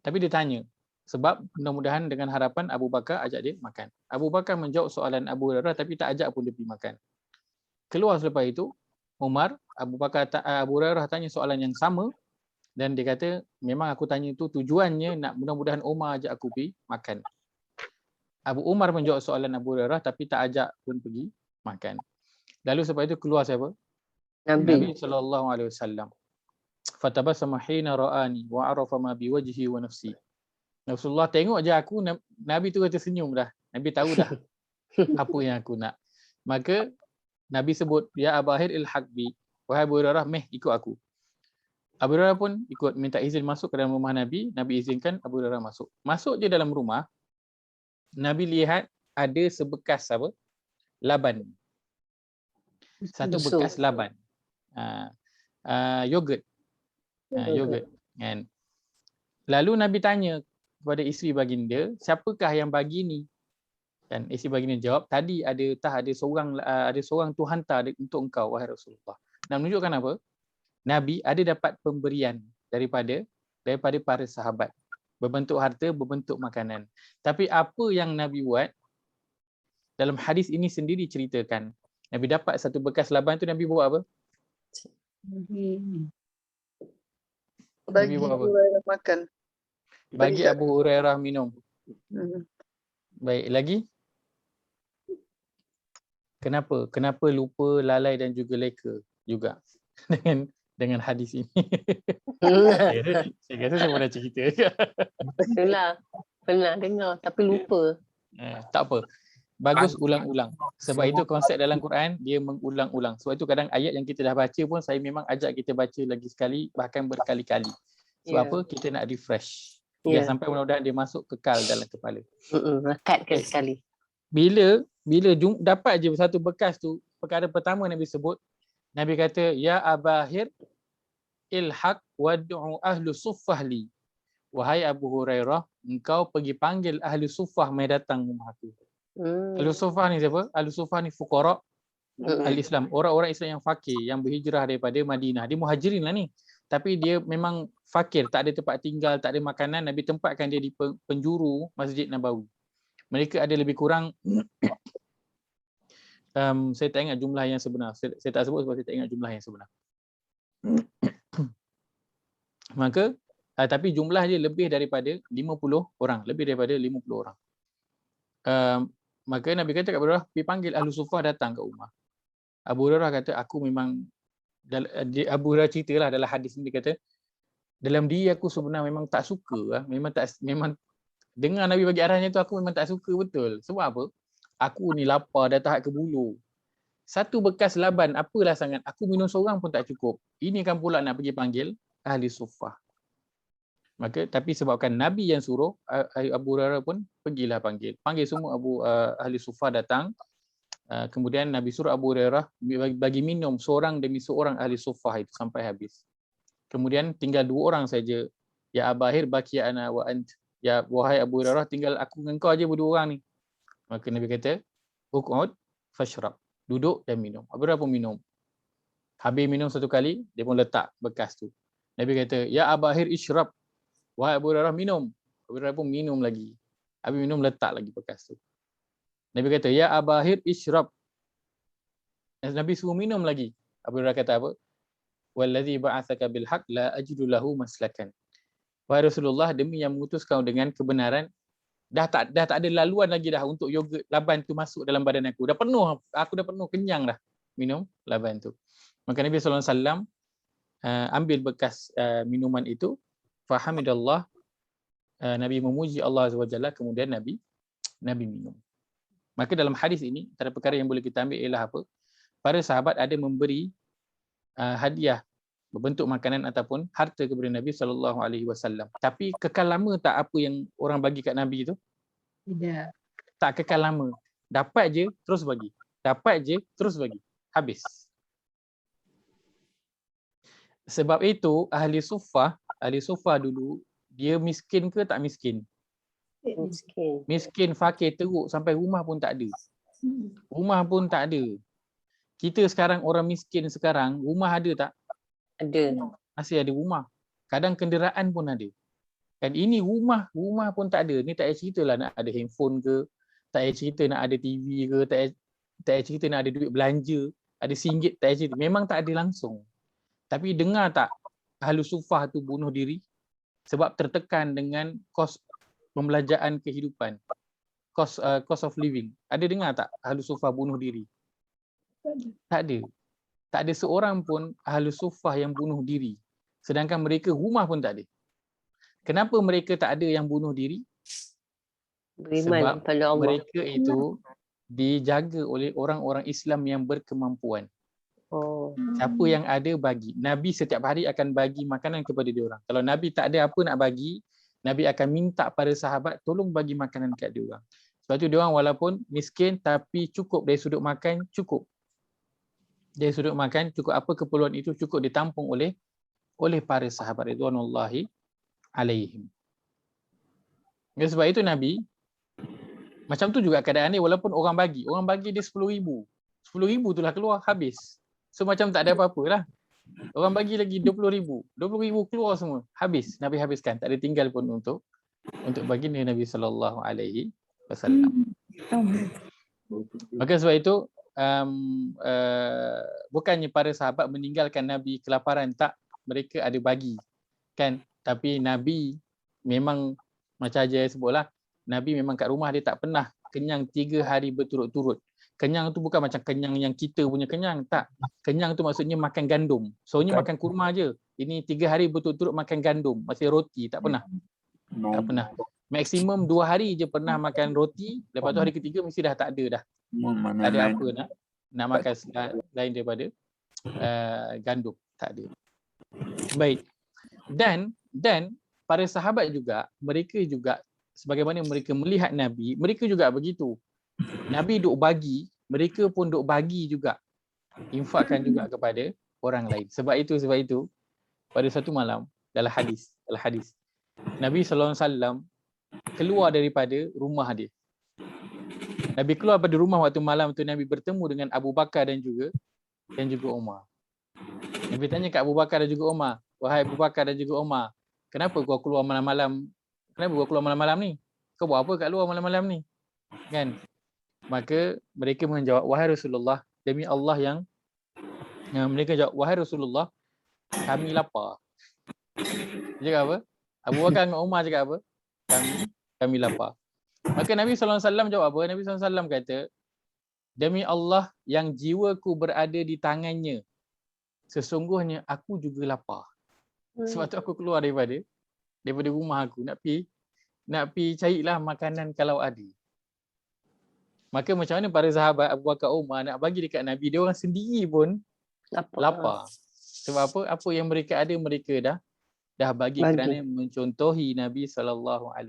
Tapi dia tanya sebab mudah-mudahan dengan harapan Abu Bakar ajak dia makan. Abu Bakar menjawab soalan Abu Hurairah tapi tak ajak pun dia pergi makan. Keluar selepas itu Umar, Abu Hurairah tanya soalan yang sama dan dia kata memang aku tanya tu tujuannya nak mudah-mudahan Umar ajak aku pergi makan. Abu Umar menjawab soalan Abu Hurairah tapi tak ajak pun pergi makan. Lalu selepas itu keluar siapa? Nabi sallallahu alaihi wasallam. Fatabassama hina ra'ani wa arafa ma biwajhi wa nafsi. Rasulullah tengok je aku, Nabi tu kata senyum dah. Nabi tahu dah apa yang aku nak. Maka Nabi sebut, ya Abahir ilhaq bi. Wahai Abu Hurairah, meh ikut aku. Abu Hurairah pun ikut minta izin masuk ke dalam rumah Nabi. Nabi izinkan Abu Hurairah masuk. Masuk je dalam rumah. Nabi lihat ada sebekas apa? Laban. Satu bekas laban. Yogurt. Yogurt. Kan? Lalu Nabi tanya kepada isteri baginda, siapakah yang bagi ni? Dan isteri baginda jawab, tadi ada seorang tu hantar untuk engkau wahai Rasulullah. Nak menunjukkan apa? Nabi ada dapat pemberian daripada para sahabat. Berbentuk harta, berbentuk makanan. Tapi apa yang Nabi buat, dalam hadis ini sendiri ceritakan. Nabi dapat satu bekas laban tu, Nabi buat apa? Bagi Abu Hurairah makan. Bagi Abu Hurairah minum. Baik, lagi? Kenapa lupa, lalai dan juga leka juga dengan hadis ini? Saya rasa saya pernah cerita. Itulah. Pernah dengar tapi lupa. Tak apa. Bagus ulang-ulang. Sebab itu konsep dalam Quran dia mengulang-ulang. Sebab itu kadang ayat yang kita dah baca pun saya memang ajak kita baca lagi sekali, bahkan berkali-kali. Sebab apa? Kita nak refresh. Biar sampai mudah-mudahan dia masuk kekal dalam kepala. Rekat ke sekali. Bila dapat je satu bekas tu, perkara pertama Nabi sebut, Nabi kata, ya Abahir ilhaq wad'u ahlu suffah li. Wahai Abu Hurairah, engkau pergi panggil ahli suffah mai datang rumah aku. Ahli suffah ni siapa? Ahli suffah ni fuqara al-Islam, orang-orang Islam yang fakir, yang berhijrah daripada Madinah. Dia muhajirin lah ni. Tapi dia memang fakir, tak ada tempat tinggal, tak ada makanan. Nabi tempatkan dia di penjuru Masjid Nabawi. Mereka ada lebih kurang saya tak ingat jumlah yang sebenar. Saya tak sebut sebab saya tak ingat jumlah yang sebenar. Maka tapi jumlah dia lebih daripada 50 orang, lebih daripada 50 orang. Maka Nabi kata kepada Abu Hurairah, pergi panggil ahli suffah datang ke rumah. Abu Hurairah kata, aku memang, Abu Hurairah ceritalah dalam hadis ni, dia kata, dalam diri aku sebenarnya memang tak suka, memang dengar Nabi bagi arahannya tu aku memang tak suka betul. Sebab apa? Aku ni lapar dah tahap ke bulu. Satu bekas laban apalah sangat, aku minum seorang pun tak cukup. Ini kan pula nak pergi panggil ahli suffah. Maka tapi sebabkan Nabi yang suruh, Abu Hurairah pun pergilah panggil semua ahli suffah datang. Kemudian Nabi suruh Abu Hurairah bagi minum seorang demi seorang ahli suffah itu sampai habis. Kemudian tinggal 2 orang saja. Ya Abahir baki ana wa ant. Ya wahai Abu Hurairah, tinggal aku dengan kau aja berdua orang ni. Maka Nabi kata, uqud fashrab. Duduk dan minum. Abu Hurairah pun minum. Habis minum satu kali, dia pun letak bekas tu. Nabi kata, ya Abahir ishrab. Wahai Abu Hurairah minum. Abu Hurairah pun minum lagi. Habis minum letak lagi bekas tu. Nabi kata, ya Abahir ishrab. Nabi suruh minum lagi. Abu Hurairah kata apa? Wallazi ba'atsaka bil haqq la ajidu lahu maslakan. Wahai Rasulullah, demi yang mengutus kau dengan kebenaran, dah tak ada laluan lagi dah untuk yogurt laban tu masuk dalam badan aku. Aku dah penuh, kenyang dah minum laban tu. Maka Nabi sallallahu alaihi wasallam ambil bekas minuman itu, fahamidallah, Nabi memuji Allah Azza wa Jalla, kemudian Nabi minum. Maka dalam hadis ini, antara perkara yang boleh kita ambil ialah apa? Para sahabat ada memberi hadiah berbentuk makanan ataupun harta kepada Nabi sallallahu alaihi wasallam. Tapi kekal lama tak apa yang orang bagi kat Nabi tu? Tidak. Tak kekal lama. Dapat je terus bagi. Dapat je terus bagi. Habis. Sebab itu ahli suffah dulu dia miskin ke tak miskin? Miskin. Miskin, fakir, teruk sampai rumah pun tak ada. Rumah pun tak ada. Kita sekarang orang miskin sekarang, rumah ada tak? Ada. Masih ada rumah. Kadang kenderaan pun ada. Kan ini rumah pun tak ada. Ni tak payah cerita lah nak ada handphone ke, tak payah cerita nak ada TV ke, tak payah cerita nak ada duit belanja, ada RM1 tak payah cerita. Memang tak ada langsung. Tapi dengar tak Ahlus Sufah tu bunuh diri sebab tertekan dengan kos pembelanjaan kehidupan. Cost of living. Ada dengar tak Ahlus Sufah bunuh diri? Tak ada. Tak ada seorang pun Ahlus Sufah yang bunuh diri. Sedangkan mereka rumah pun tak ada. Kenapa mereka tak ada yang bunuh diri? Beriman Sebab pada Allah. mereka itu dijaga oleh orang-orang Islam yang berkemampuan. Oh. Siapa yang ada bagi. Nabi setiap hari akan bagi makanan kepada dia orang. Kalau Nabi tak ada apa nak bagi, Nabi akan minta pada sahabat tolong bagi makanan kat dia orang. Sebab tu dia orang walaupun miskin tapi cukup dari sudut makan, cukup. Dari sudut makan cukup, apa keperluan itu cukup ditampung oleh para sahabat ridwanullahi alaihim. Ya, sebab itu Nabi macam tu juga keadaan dia, walaupun orang bagi dia 10,000. 10,000 itulah keluar habis. So macam tak ada apa-apa lah. Orang bagi lagi 20,000. 20,000 keluar semua. Habis. Nabi habiskan. Tak ada tinggal pun untuk baginda Nabi SAW. Maka sebab itu bukannya para sahabat meninggalkan Nabi kelaparan, tak, mereka ada bagi kan, tapi Nabi memang macam Ajay sebutlah, Nabi memang kat rumah dia tak pernah kenyang 3 hari berturut-turut. Kenyang tu bukan macam kenyang yang kita punya kenyang, tak. Kenyang tu maksudnya makan gandum. Soalnya makan kurma je. Ini 3 hari berturut-turut makan gandum, masih roti, tak pernah. Tak pernah. Maksimum 2 hari je pernah makan roti, lepas tu hari ketiga mesti dah tak ada dah. Tak ada apa nak makan lain daripada gandum, tak ada. Baik. Dan para sahabat juga, mereka juga sebagaimana mereka melihat Nabi, mereka juga begitu. Nabi duk bagi, mereka pun duk bagi juga. Infakkan juga kepada orang lain. Sebab itu pada satu malam dalam hadis Nabi SAW keluar daripada rumah dia. Nabi keluar pada rumah waktu malam tu, Nabi bertemu dengan Abu Bakar dan juga Umar. Nabi tanya kat Abu Bakar dan juga Umar, wahai Abu Bakar dan juga Umar, kenapa kau keluar malam-malam? Kenapa kau keluar malam-malam ni? Kau buat apa kat luar malam-malam ni? Kan? Maka mereka menjawab, wahai Rasulullah, demi Allah yang mereka jawab, wahai Rasulullah, kami lapar. Dia cakap apa? Abu Bakar dengan Umar cakap apa? Kami lapar. Maka Nabi SAW jawab apa? Nabi SAW kata, demi Allah yang jiwaku berada di tangannya, sesungguhnya aku juga lapar. Sebab tu aku keluar daripada rumah aku, nak pergi carilah makanan kalau ada. Maka macam mana para sahabat Abu Bakar Umar nak bagi dekat Nabi, dia orang sendiri pun lapar. Sebab apa? Apa yang mereka ada mereka dah bagi kerana mencontohi Nabi SAW.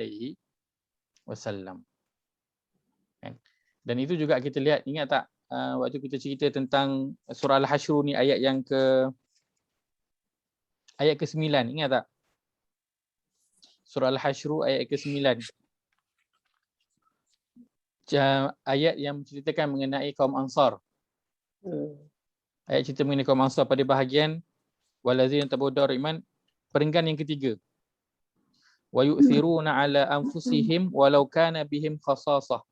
Dan itu juga kita lihat, ingat tak waktu kita cerita tentang surah Al-Hasyr ni, ayat ke-9, ingat tak? Surah Al-Hasyr ayat ke-9. Ayat yang menceritakan mengenai kaum Ansar. Ayat cerita mengenai kaum Ansar pada bahagian walazina tabawwa'u iman, perenggan yang ketiga. Wa yu'thiruna ala anfusihim walau kana bihim khasasah.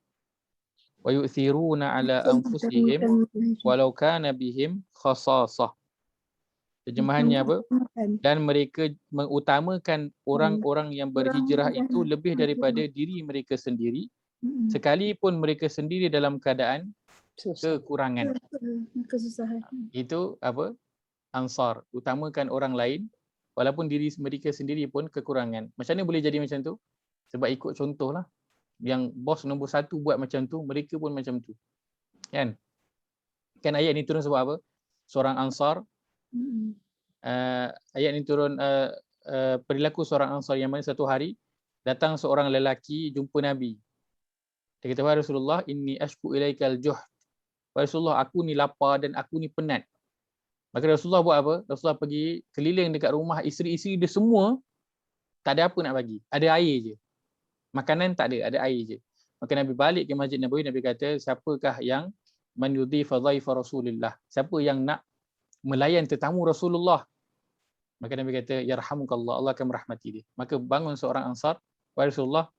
Wa yu'thiruna ala anfusihim walau kana bihim khasasah. Terjemahannya apa? Dan mereka mengutamakan orang-orang yang berhijrah itu lebih daripada diri mereka sendiri, sekalipun mereka sendiri dalam keadaan kekurangan. Kesusahan. Itu apa? Ansar, utamakan orang lain walaupun diri mereka sendiri pun kekurangan. Macam mana boleh jadi macam tu? Sebab ikut contohlah. Yang bos nombor 1 buat macam tu, mereka pun macam tu. Kan ayat ni turun sebab apa? Seorang Ansar, ayat ni turun perilaku seorang Ansar yang mana satu hari datang seorang lelaki jumpa Nabi. Dia kata, wahai Rasulullah, inni ashku ilaikal juhd. Wahai Rasulullah, aku ni lapar dan aku ni penat. Maka Rasulullah buat apa? Rasulullah pergi keliling dekat rumah isteri-isteri dia semua, tak ada apa nak bagi. Ada air je. Makanan tak ada air je. Maka Nabi balik ke Masjid Nabawi, Nabi kata, siapakah yang man yudhifa dhaifa Rasulillah? Siapa yang nak melayan tetamu Rasulullah? Maka Nabi kata, yarhamukallah, Allah akan merahmati dia. Maka bangun seorang Ansar, wahai Rasulullah,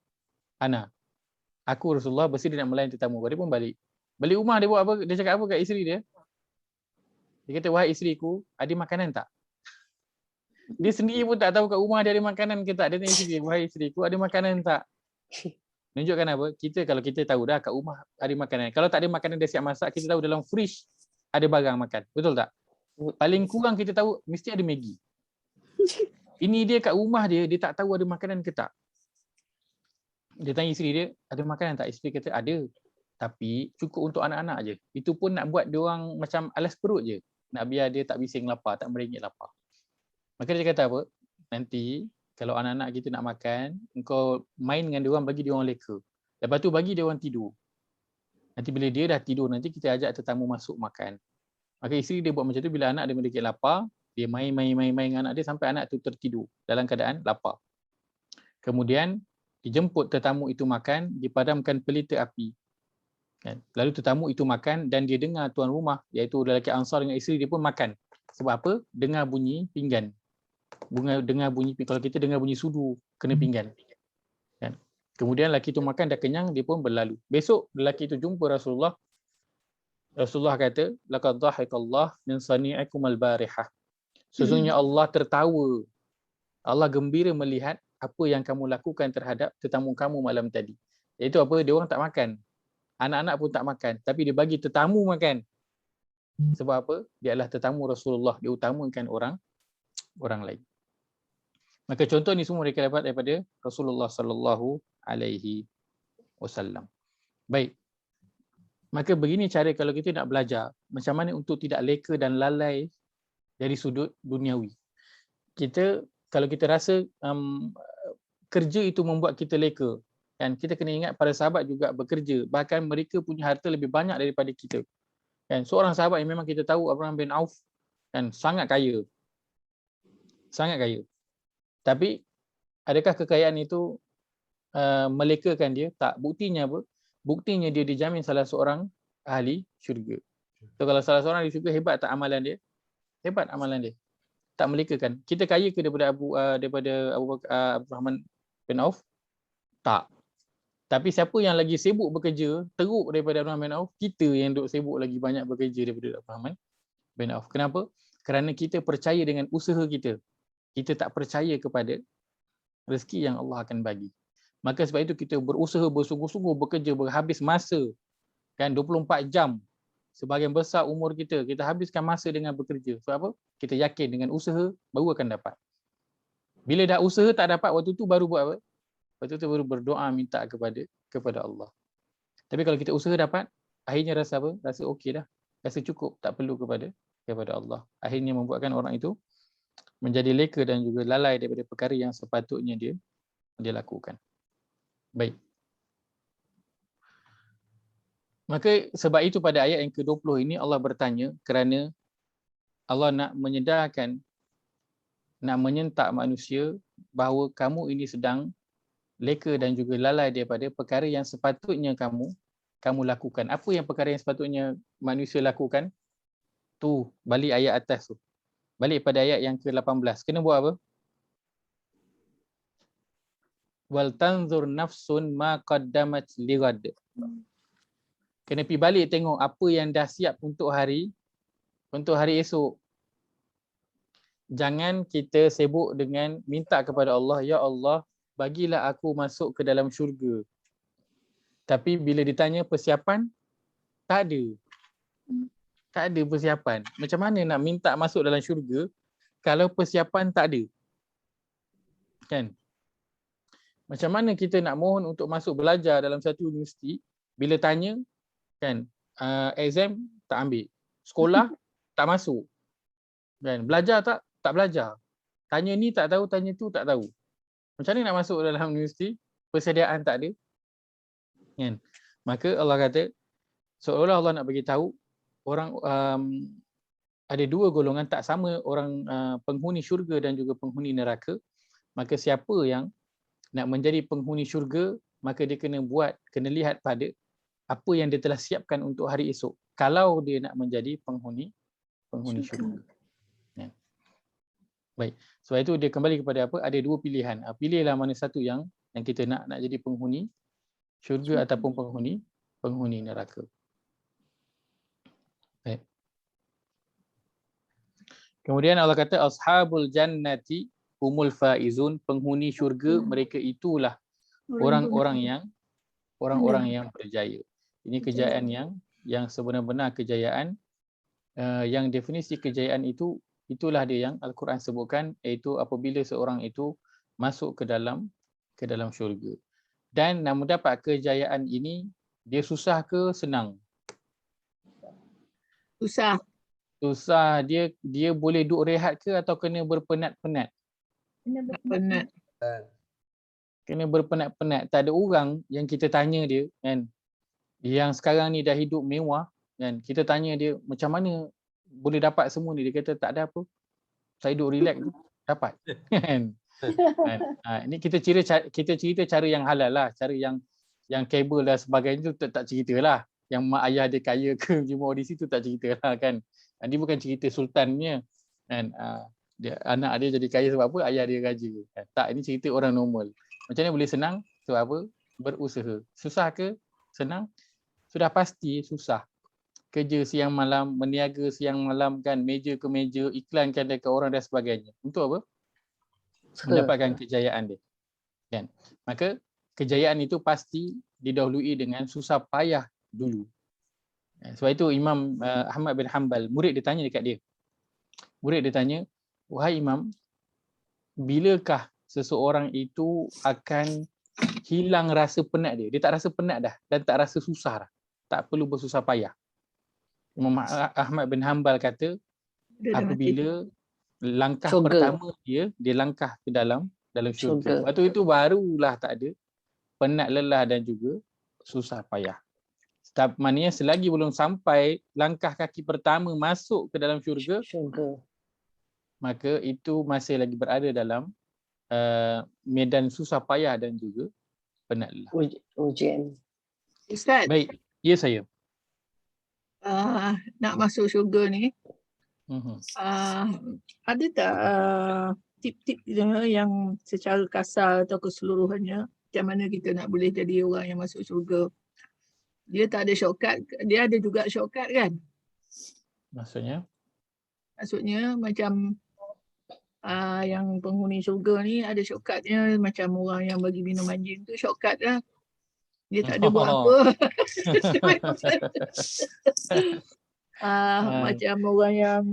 aku Rasulullah bersedia nak melayan tetamu. Dia pun balik. Balik rumah dia buat apa? Dia cakap apa kat isteri dia? Dia kata, wahai isteriku, ada makanan tak? Dia sendiri pun tak tahu kat rumah dia ada makanan ke tak. Dia tanya isteri, wahai isteriku, ada makanan tak? Menunjukkan apa? Kalau kita tahu dah kat rumah ada makanan. Kalau tak ada makanan dia siap masak, kita tahu dalam fridge ada barang makan. Betul tak? Paling kurang kita tahu mesti ada Maggi. Ini dia kat rumah dia tak tahu ada makanan ke tak. Dia tanya isteri dia, ada makanan tak? Isteri kata, ada. Tapi cukup untuk anak-anak je. Itu pun nak buat dia orang macam alas perut je. Nak biar dia tak bising lapar, tak merengek lapar. Maka dia kata apa? Nanti kalau anak-anak kita nak makan, engkau main dengan dia orang, bagi dia orang leka. Lepas tu bagi dia orang tidur. Nanti bila dia dah tidur, nanti kita ajak tetamu masuk makan. Maka isteri dia buat macam tu, bila anak dia merengek lapar, dia main dengan anak dia sampai anak tu tertidur dalam keadaan lapar. Kemudian dijemput tetamu itu makan, dipadamkan pelita api. Lalu tetamu itu makan dan dia dengar tuan rumah, iaitu lelaki Ansar dengan isteri dia pun makan. Sebab apa? Dengar bunyi pinggan. Dengar bunyi, kalau kita dengar bunyi sudu, kena pinggan. Kemudian lelaki itu makan, dah kenyang, dia pun berlalu. Besok lelaki itu jumpa Rasulullah. Rasulullah kata, laqad dhahikallah min sani'ikum al-barihah. Sesungguhnya Allah tertawa. Allah gembira melihat apa yang kamu lakukan terhadap tetamu kamu malam tadi. Iaitu apa? Dia orang tak makan. Anak-anak pun tak makan, tapi dia bagi tetamu makan. Sebab apa? Dia adalah tetamu Rasulullah, dia utamakan orang lain. Maka contoh ni semua mereka dapat daripada Rasulullah sallallahu alaihi wasallam. Baik. Maka begini cara kalau kita nak belajar macam mana untuk tidak leka dan lalai dari sudut duniawi. Kalau kita rasa kerja itu membuat kita leka, kan, kita kena ingat para sahabat juga bekerja, bahkan mereka punya harta lebih banyak daripada kita. Kan, seorang sahabat yang memang kita tahu, Abraham bin Auf, kan, sangat kaya. Sangat kaya. Tapi adakah kekayaan itu melekakan dia? Tak. Buktinya apa? Buktinya dia dijamin salah seorang ahli syurga. So kalau salah seorang ahli syurga, hebat tak amalan dia? Hebat amalan dia. Tak melekakan. Kita kaya ke daripada Abraham bin Auf? Tak. Tapi siapa yang lagi sibuk bekerja, teruk daripada Abraham bin Auf? Kita yang duk sibuk lagi banyak bekerja daripada Abraham bin Auf. Kenapa? Kerana kita percaya dengan usaha kita. Kita tak percaya kepada rezeki yang Allah akan bagi. Maka sebab itu kita berusaha bersungguh-sungguh bekerja, berhabis masa. Kan, 24 jam. Sebahagian besar umur kita habiskan masa dengan bekerja. Sebab apa? Kita yakin dengan usaha baru akan dapat. Bila dah usaha tak dapat, waktu tu baru buat apa? Waktu tu baru berdoa minta kepada Allah. Tapi kalau kita usaha dapat, akhirnya rasa apa? Rasa okey dah. Rasa cukup, tak perlu kepada Allah. Akhirnya membuatkan orang itu menjadi leka dan juga lalai daripada perkara yang sepatutnya dia lakukan. Baik. Maka sebab itu pada ayat yang ke-20 ini Allah bertanya kerana Allah nak menyedarkan, nak menyentak manusia bahawa kamu ini sedang leka dan juga lalai daripada perkara yang sepatutnya kamu lakukan. Apa yang perkara yang sepatutnya manusia lakukan? Tu, balik ayat atas tu. Balik pada ayat yang ke-18. Kena buat apa? Wal tanzur nafsun ma qaddamat lighad. Kena pergi balik tengok apa yang dah siap untuk hari esok. Jangan kita sibuk dengan minta kepada Allah, ya Allah, bagilah aku masuk ke dalam syurga. Tapi bila ditanya persiapan, tak ada. Tak ada persiapan. Macam mana nak minta masuk dalam syurga kalau persiapan tak ada? Kan? Macam mana kita nak mohon untuk masuk belajar dalam satu universiti, bila tanya, kan, exam tak ambil, sekolah tak masuk, kan, belajar tak belajar, tanya ni tak tahu, tanya tu tak tahu. Macam mana nak masuk dalam universiti? Persediaan tak ada, kan? Maka Allah kata, seolah Allah nak bagi tahu orang ada dua golongan tak sama, orang penghuni syurga dan juga penghuni neraka. Maka siapa yang nak menjadi penghuni syurga, maka dia kena lihat pada apa yang dia telah siapkan untuk hari esok. Kalau dia nak menjadi penghuni syurga. Ya. Baik. Sebab itu dia kembali kepada apa? Ada dua pilihan. Pilihlah mana satu yang kita nak jadi penghuni syurga ataupun penghuni neraka. Baik. Kemudian Allah kata ashabul jannati humul faizun, penghuni syurga mereka itulah orang-orang yang berjaya. Ini kejayaan yang sebenar-benar kejayaan, yang definisi kejayaan itulah dia yang Al-Quran sebutkan, iaitu apabila seorang itu masuk ke dalam syurga. Dan nak mendapat kejayaan ini, dia susah ke senang? Susah. Dia boleh duduk rehat ke atau kena berpenat-penat? Penat. Kena berpenat-penat. Tak ada orang yang kita tanya dia kan, yang sekarang ni dah hidup mewah kan, kita tanya dia macam mana boleh dapat semua ni, dia kata tak ada apa, saya duduk relax dapat kan. Ini kita cerita cara yang halal lah, cara yang kabel dan sebagainya tu tak ceritalah. Yang mak ayah dia kaya ke jumpa audisi tu tak ceritalah kan. Dia bukan cerita sultannya kan. Anak dia jadi kaya sebab apa? Ayah dia raja. Tak, ini cerita orang normal. Macam mana boleh senang? Sebab apa? Berusaha. Susah ke? Senang? Sudah pasti susah. Kerja siang malam, meniaga siang malam kan, meja ke meja, iklankan dekat orang dan sebagainya. Untuk apa? Mendapatkan kejayaan dia. Kan? Maka kejayaan itu pasti didahului dengan susah payah dulu. Sebab itu Imam Ahmad bin Hanbal, murid dia tanya dekat dia. Murid dia tanya, wahai Imam, bilakah seseorang itu akan hilang rasa penat dia? Dia tak rasa penat dah dan tak rasa susah dah. Tak perlu bersusah payah. Imam Ahmad bin Hanbal kata, apabila langkah pertama dia langkah ke dalam syurga. Waktu itu barulah tak ada penat, lelah dan juga susah payah. Maknanya selagi belum sampai langkah kaki pertama masuk ke dalam syurga, maka itu masih lagi berada dalam medan susah payah dan juga penat lelah. Ujian. Ustaz. Baik, ya saya. Nak masuk syurga ni, ada tak tip-tip yang secara kasar atau keseluruhannya macam mana kita nak boleh jadi orang yang masuk syurga? Dia tak ada shortcut, dia ada juga shortcut kan? Maksudnya macam yang penghuni syurga ni ada shortcutnya, macam orang yang bagi minum anjing tu shortcut lah. Dia tak ada buat apa. Macam orang yang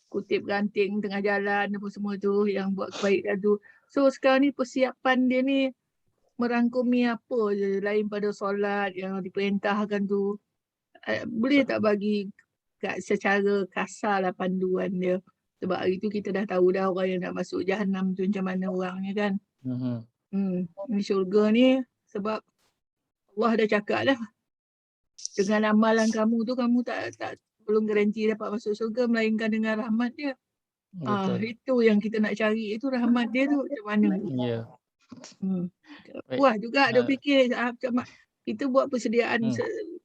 kutip ranting tengah jalan apa semua tu, yang buat kebaikan tu. So sekarang ni persiapan dia ni merangkumi apa je lain pada solat yang diperintahkan tu. Boleh tak bagi secara kasar lah panduan dia? Sebab hari tu kita dah tahu dah orang yang nak masuk Jahannam tu macam mana orangnya kan. Ni syurga ni sebab Allah dah cakap dah, dengan amalan kamu tu kamu tak belum garanti dapat masuk syurga melainkan dengan rahmat dia. Itu yang kita nak cari, itu rahmat dia tu macam mana. Ya. Puas juga dia fikir kita buat persediaan,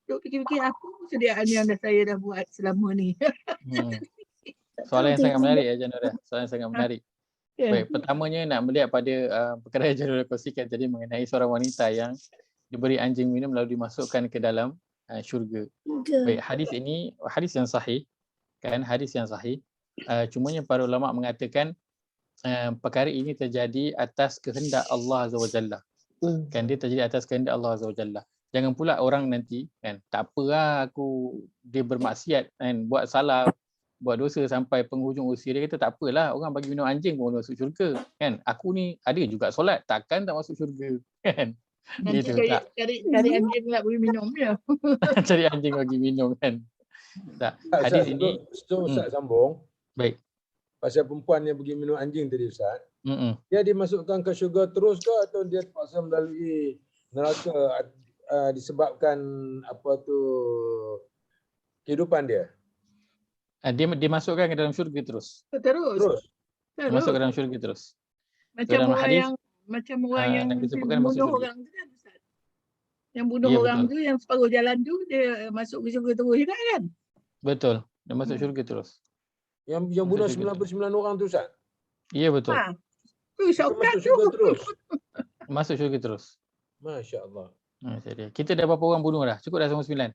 duk fikir-fikir apa persediaan yang saya dah buat selama ni. Soalan yang sangat menarik ya Janura. Soalan yang sangat menarik. Baik, pertamanya nak melihat pada perkara yang Janura kongsikan tadi mengenai seorang wanita yang diberi anjing minum lalu dimasukkan ke dalam syurga. Baik, hadis ini hadis yang sahih kan, hadis yang sahih. Cumanya para ulama mengatakan perkara ini terjadi atas kehendak Allah Azza wa Jalla. Kan, dia terjadi atas kehendak Allah Azza wa Jalla. Jangan pula orang nanti kan, tak apalah dia bermaksiat kan, buat salah, buat dosa sampai penghujung usia, dia kata tak apalah, orang bagi minum anjing pun masuk syurga kan. Aku ni ada juga solat, takkan tak masuk syurga kan. Nanti cari anjing pula bagi minum ya. Cari anjing bagi minum kan. Tak. Hadis ini Ustaz sambung. Baik. Pasal perempuan yang pergi minum anjing tadi Ustaz. Dia dimasukkan ke syurga terus ke atau dia terpaksa melalui neraka disebabkan kehidupan dia? Dia dimasukkan ke dalam syurga terus. Terus. Masuk ke dalam syurga terus. Macam orang hadis, yang Macam orang yang dan disebutkan masuk bunuh syurga. orang tu kan Ustaz. Yang bunuh Ya, orang betul. tu yang separuh jalan tu dia masuk ke syurga terus juga kan? Betul. Dia masuk syurga terus. Yang Masuk bunuh syurga terus. 99 orang tu Ustaz. Ya, betul. Ha. Tu Dia syokkan masuk tu. syurga terus. Masuk syurga terus. Masya-Allah. Jadi, kita dah berapa orang bunuh dah? Cukup dah sama 9?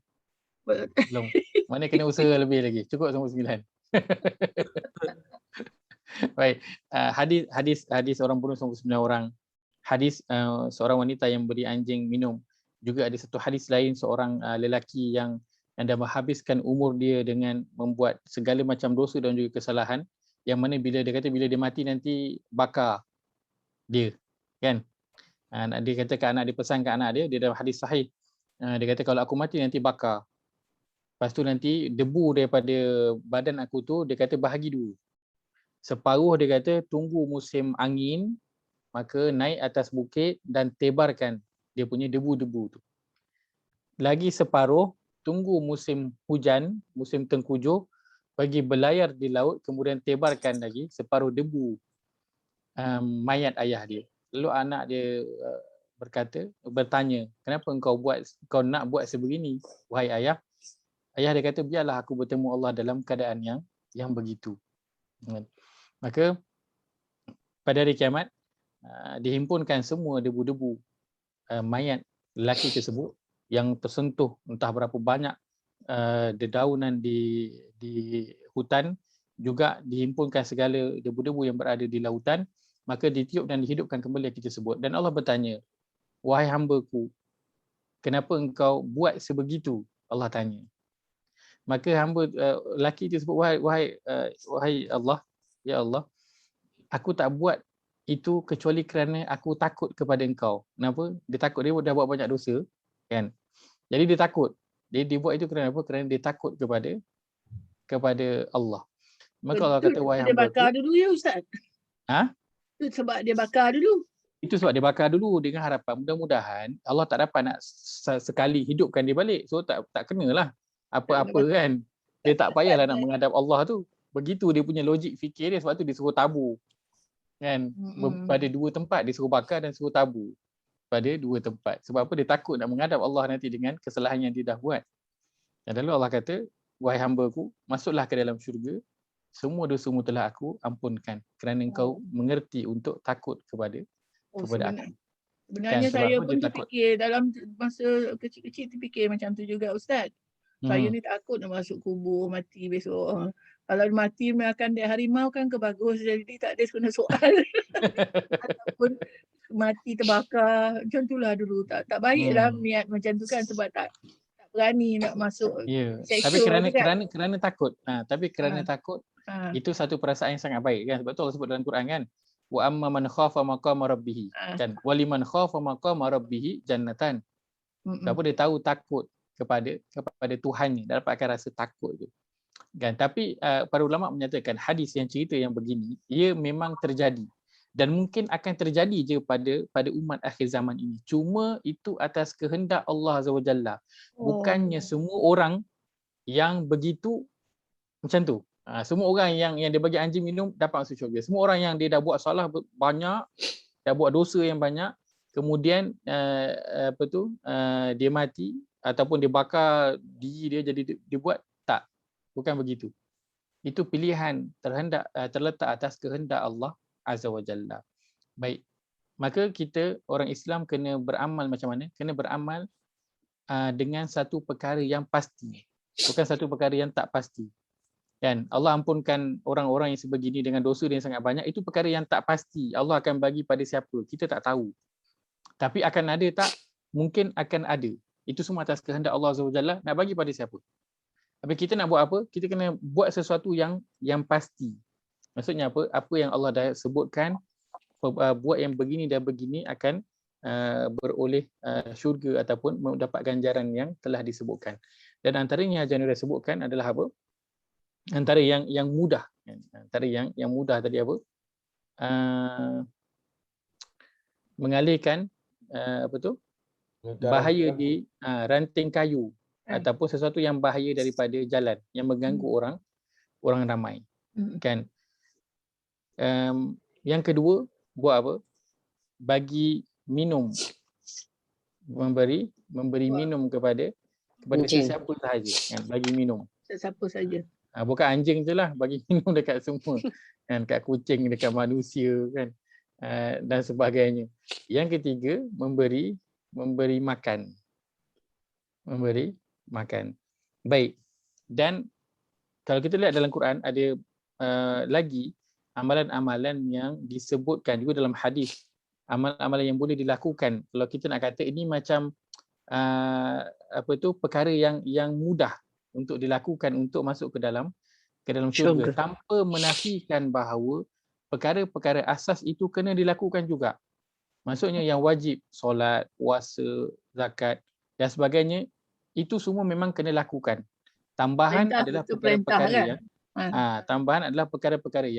Belum. Mana kena usaha lebih lagi. Cukup sama 9. Baik. Hadis orang bunuh sama 9 orang. Hadis seorang wanita yang beri anjing minum. Juga ada satu hadis lain seorang lelaki yang dah menghabiskan umur dia dengan membuat segala macam dosa dan juga kesalahan, yang mana bila dia kata bila dia mati nanti bakar dia, kan? Dia kata ke anak dia, pesan ke anak dia dalam hadis sahih, dia kata kalau aku mati nanti bakar, lepas tu nanti debu daripada badan aku tu dia kata bahagi dulu, separuh dia kata tunggu musim angin, maka naik atas bukit dan tebarkan dia punya debu-debu tu, lagi separuh tunggu musim hujan, musim tengkujuh, bagi berlayar di laut, kemudian tebarkan lagi separuh debu mayat ayah dia. Lalu anak dia bertanya, kenapa kau nak buat sebegini, wahai ayah? Ayah dia kata, biarlah aku bertemu Allah dalam keadaan yang begitu. Maka pada hari kiamat dihimpunkan semua debu-debu mayat lelaki tersebut yang tersentuh entah berapa banyak dedaunan di hutan, juga dihimpunkan segala debu-debu yang berada di lautan, maka ditiup dan dihidupkan kembali lelaki tersebut. Dan Allah bertanya, wahai hamba-Ku, kenapa engkau buat sebegitu? Allah tanya. Maka hamba lelaki tersebut, wahai Allah, ya Allah, aku tak buat itu kecuali kerana aku takut kepada engkau. Kenapa? Dia takut, dia dah buat banyak dosa, kan? Jadi dia takut. Dia buat itu kerana apa? Kerana dia takut kepada Allah. Maka Allah kata, wahai dia hamba-Ku. bakar dulu ya Ustaz. Ha? Itu sebab dia bakar dulu. Itu sebab dia bakar dulu dengan harapan mudah-mudahan Allah tak dapat nak sekali hidupkan dia balik. So tak kenalah apa-apa kan. Dia tak payahlah nak menghadap Allah tu. Begitu dia punya logik fikir dia, sebab tu dia suruh tabur. Kan? Pada dua tempat dia suruh bakar dan suruh tabur. Pada dua tempat. Sebab apa? Dia takut nak menghadap Allah nanti dengan kesalahan yang dia dah buat. Dan lalu Allah kata, wahai hamba-Ku, masuklah ke dalam syurga. Semua dosamu telah aku ampunkan kerana engkau mengerti untuk takut kepada aku. Sebenarnya saya pun terfikir dalam masa kecil-kecil, terfikir macam tu juga Ustaz. Saya ni takut nak masuk kubur, mati besok. Kalau mati makan dia harimau kan kebagus, jadi tak ada sebenarnya soal. Ataupun mati terbakar, macam itulah dulu. Tak baiklah niat macam tu kan, sebab tak berani nak masuk. Ya. Tapi kerana takut. Tapi kerana takut, itu satu perasaan yang sangat baik kan. Sebab tu Allah sebut dalam Quran kan, wa amma man khafa maqama rabbih, kan, waliman khafa maqama rabbih jannatan. Siapa dia tahu takut kepada Tuhannya, dan dapatkan rasa takut tu. Kan? Tapi para ulama menyatakan hadis yang cerita yang begini, ia memang terjadi dan mungkin akan terjadi je pada umat akhir zaman ini. Cuma itu atas kehendak Allah Azza wa Jalla. Bukannya semua orang yang begitu macam tu. Semua orang yang dia bagi anjing minum dapat masuk syurga. Semua orang yang dia dah buat salah banyak, dah buat dosa yang banyak, kemudian dia mati ataupun dia bakar diri dia, jadi dia buat, tak. Bukan begitu. Itu pilihan terletak atas kehendak Allah Azza wa Jalla. Baik. Maka kita orang Islam kena beramal macam mana? Kena beramal dengan satu perkara yang pasti. Bukan satu perkara yang tak pasti. Kan? Allah ampunkan orang-orang yang sebegini dengan dosa yang sangat banyak, itu perkara yang tak pasti. Allah akan bagi pada siapa? Kita tak tahu. Tapi akan ada tak? Mungkin akan ada. Itu semua atas kehendak Allah Azza wa Jalla, nak bagi pada siapa? Tapi kita nak buat apa? Kita kena buat sesuatu yang pasti. Maksudnya apa? Apa yang Allah dah sebutkan, buat yang begini dan begini akan beroleh syurga ataupun mendapat ganjaran yang telah disebutkan. Dan antaranya yang Janura sebutkan adalah apa? Antara yang mudah. Antara yang mudah tadi apa? Mengalihkan bahaya di ranting kayu ataupun sesuatu yang bahaya daripada jalan yang mengganggu orang ramai. Kan? Yang kedua, buat apa? bagi minum, memberi minum kepada Anjing. sesiapa sahaja, kan, bagi minum. Siapa saja. Bukan anjing je lah, bagi minum dekat semua, kan, kat kucing, dekat manusia, kan, dan sebagainya. Yang ketiga, memberi makan. Memberi makan. Baik. Dan kalau kita lihat dalam Quran ada lagi amalan-amalan yang disebutkan juga dalam hadis. Amalan-amalan yang boleh dilakukan. Kalau kita nak kata ini macam perkara yang mudah untuk dilakukan untuk masuk ke dalam syurga, tanpa menafikan bahawa perkara-perkara asas itu kena dilakukan juga. Maksudnya yang wajib, solat, puasa, zakat dan sebagainya, itu semua memang kena lakukan. Tambahan Perintah, adalah itu perkara-perkara perintah, yang kan? tambahan adalah perkara-perkara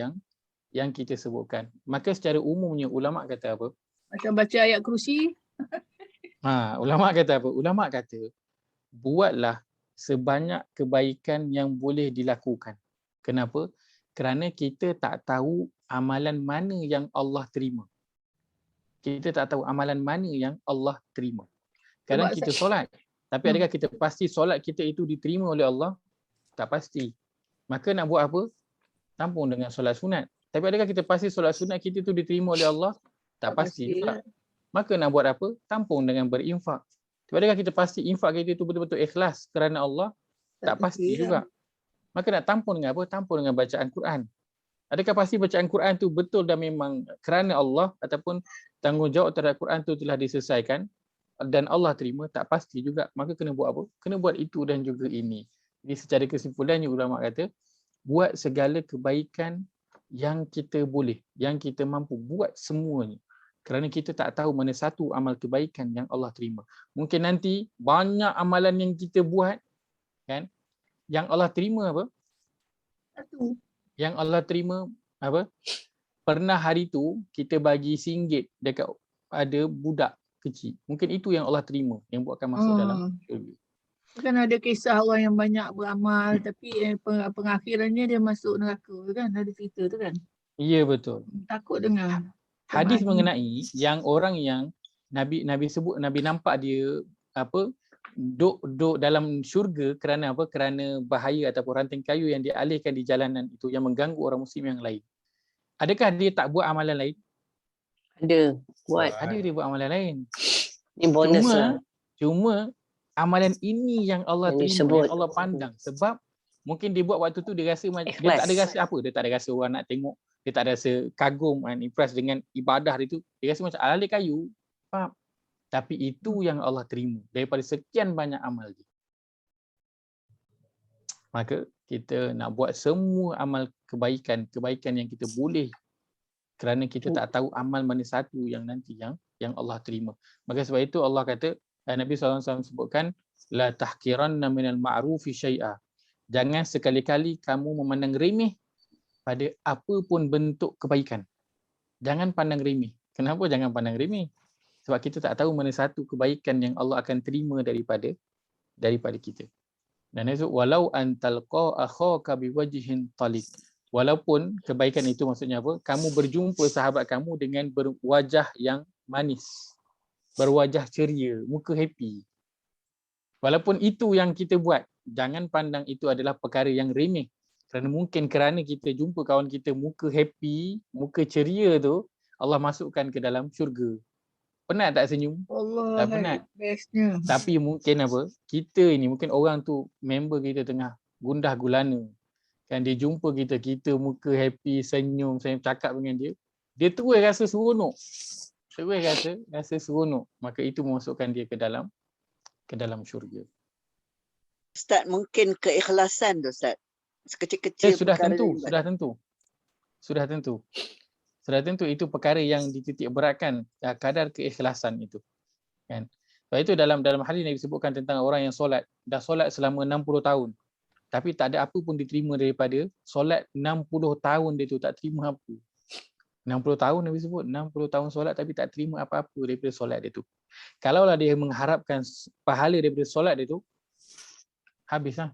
yang kita sebutkan. Maka secara umumnya ulama kata apa? Macam baca ayat kursi. Ulama kata apa? Ulama kata buatlah sebanyak kebaikan yang boleh dilakukan. Kenapa? Kerana kita tak tahu amalan mana yang Allah terima. Kita tak tahu amalan mana yang Allah terima. Kadang kita solat, tapi adakah kita pasti solat kita itu diterima oleh Allah? Tak pasti. Maka nak buat apa? Tampung dengan solat sunat. Tapi adakah kita pasti solat sunat kita itu diterima oleh Allah? Tak pasti juga. Maka nak buat apa? Tampung dengan berinfak. Tapi adakah kita pasti infak kita itu betul-betul ikhlas kerana Allah? Tak pasti juga. Maka nak tampung dengan apa? Tampung dengan bacaan Quran. Adakah pasti bacaan Quran tu betul dan memang kerana Allah, ataupun tanggungjawab terhadap Quran tu telah diselesaikan dan Allah terima? Tak pasti juga. Maka kena buat apa? Kena buat itu dan juga ini. Jadi secara kesimpulannya ulama kata, buat segala kebaikan yang kita boleh, yang kita mampu, buat semuanya. Kerana kita tak tahu mana satu amal kebaikan yang Allah terima. Mungkin nanti banyak amalan yang kita buat, kan, yang Allah terima apa? Satu. Yang Allah terima apa? Pernah hari tu kita bagi RM1 dekat ada budak kecil. Mungkin itu yang Allah terima, yang buatkan masuk dalam syurga. Kan ada kisah orang yang banyak beramal tapi pengakhirannya dia masuk neraka, kan? Ada cerita tu, kan? Ya, betul. Takut dengar. Hadis mengenai yang orang yang Nabi sebut, Nabi nampak dia duduk dalam syurga kerana apa? Kerana bahaya ataupun ranting kayu yang dialihkan di jalanan itu yang mengganggu orang muslim yang lain. Adakah dia tak buat amalan lain? Ada, buat. Ada dia buat amalan lain. Ini bonus Cuma amalan ini yang Allah yang terima, disebut, yang Allah pandang. Sebab mungkin dia buat waktu tu dia rasa macam dia tak ada rasa apa, dia tak ada rasa orang nak tengok, dia tak ada rasa kagum and impress dengan ibadah dia tu. Dia rasa macam alih kayu. Faham? Tapi itu yang Allah terima daripada sekian banyak amal dia. Maka kita nak buat semua amal kebaikan yang kita boleh, kerana kita tak tahu amal mana satu yang nanti yang Allah terima. Maka sebab itu Allah kata, Nabi SAW sebutkan, la tahkiranna minal ma'rufi syai'a. Jangan sekali-kali kamu memandang remeh pada apa pun bentuk kebaikan. Jangan pandang remeh. Kenapa jangan pandang remeh? Sebab kita tak tahu mana satu kebaikan yang Allah akan terima daripada kita. Dan itu walau antalqa akhaka biwajhin taliq. Walaupun kebaikan itu maksudnya apa? Kamu berjumpa sahabat kamu dengan berwajah yang manis, berwajah ceria, muka happy. Walaupun itu yang kita buat, jangan pandang itu adalah perkara yang remeh. Kerana kita jumpa kawan kita muka happy, muka ceria tu, Allah masukkan ke dalam syurga. Penat tak senyum? Allah, tak penat. Bestnya. Tapi mungkin apa? Kita ini, mungkin orang tu, member kita tengah gundah gulana. Kan dia jumpa kita muka happy, senyum, saya cakap dengan dia. Dia terus rasa seronok. Rasa seronok. Maka itu memasukkan dia ke dalam syurga. Ustaz, mungkin keikhlasan tu Ustaz. Sekecil-kecil Sudah perkara tentu, ni, sudah tentu itu perkara yang dititik beratkan, kadar keikhlasan itu. Kan? Sebab itu dalam hadis Nabi sebutkan tentang orang yang solat, dah solat selama 60 tahun. Tapi tak ada apa pun diterima daripada solat 60 tahun dia tu, tak terima apa. 60 tahun Nabi sebut, 60 tahun solat tapi tak terima apa-apa daripada solat dia tu. Kalaulah dia mengharapkan pahala daripada solat dia tu, habislah.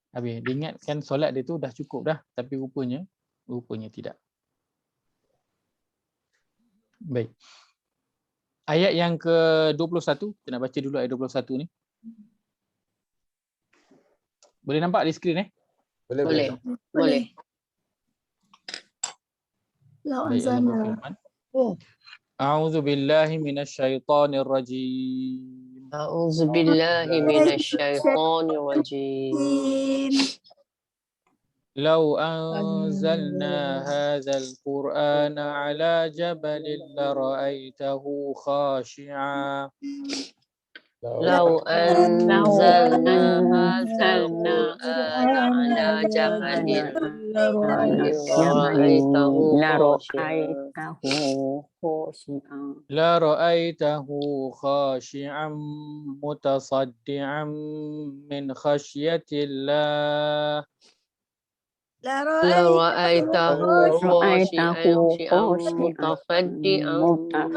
Habis. Dia ingatkan solat dia tu dah cukup dah, tapi rupanya tidak. Baik. Ayat yang ke-21, kita nak baca dulu ayat 21 ni. Boleh nampak di skrin Boleh. Boleh. Lau Baik, Allah anzalna. berfirman. Oh. A'udzu billahi minasyaitonir rajim. A'udzubillahi minasyaitonir rajim. لو أنزلنا هذا القرآن على جبل لرأيته خاشعا لو أنزلنا هذا القرآن على جبل لرأيته خاشعا لرأيته خاشعا متصدعا من خشية الله لرأيته خاشعا متصدعا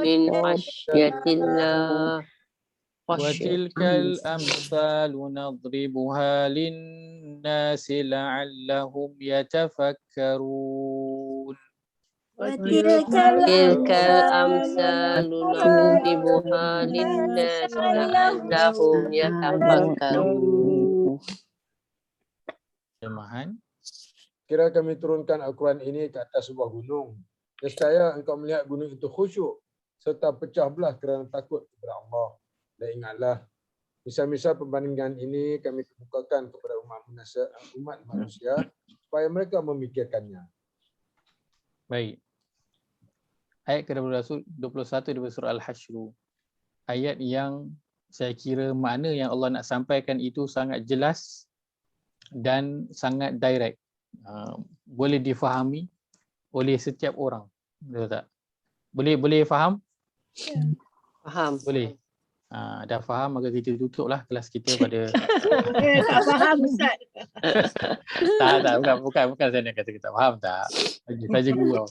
من خشية الله وتلك الأمثال نضربها للناس لعلهم يتفكرون وتلك الأمثال نضربها للناس لعلهم يتفكرون. Terjemahan. Kira kami turunkan Al-Quran ini ke atas sebuah gunung. Nescaya engkau melihat gunung itu khusyuk serta pecah belah kerana takut kepada Allah. Dan ingatlah, misal-misal perbandingan ini kami kemukakan kepada umat manusia supaya mereka memikirkannya. Baik. Ayat ke-21 di surah Al-Hasyr. Ayat yang saya kira makna yang Allah nak sampaikan itu sangat jelas dan sangat direct. Boleh difahami oleh setiap orang. Betul tak? Boleh faham? Faham. Boleh. Dah faham, maka kita tutuplah kelas kita pada Tak faham Ustaz. bukan saya nak kata kita faham tak. Saja gurau.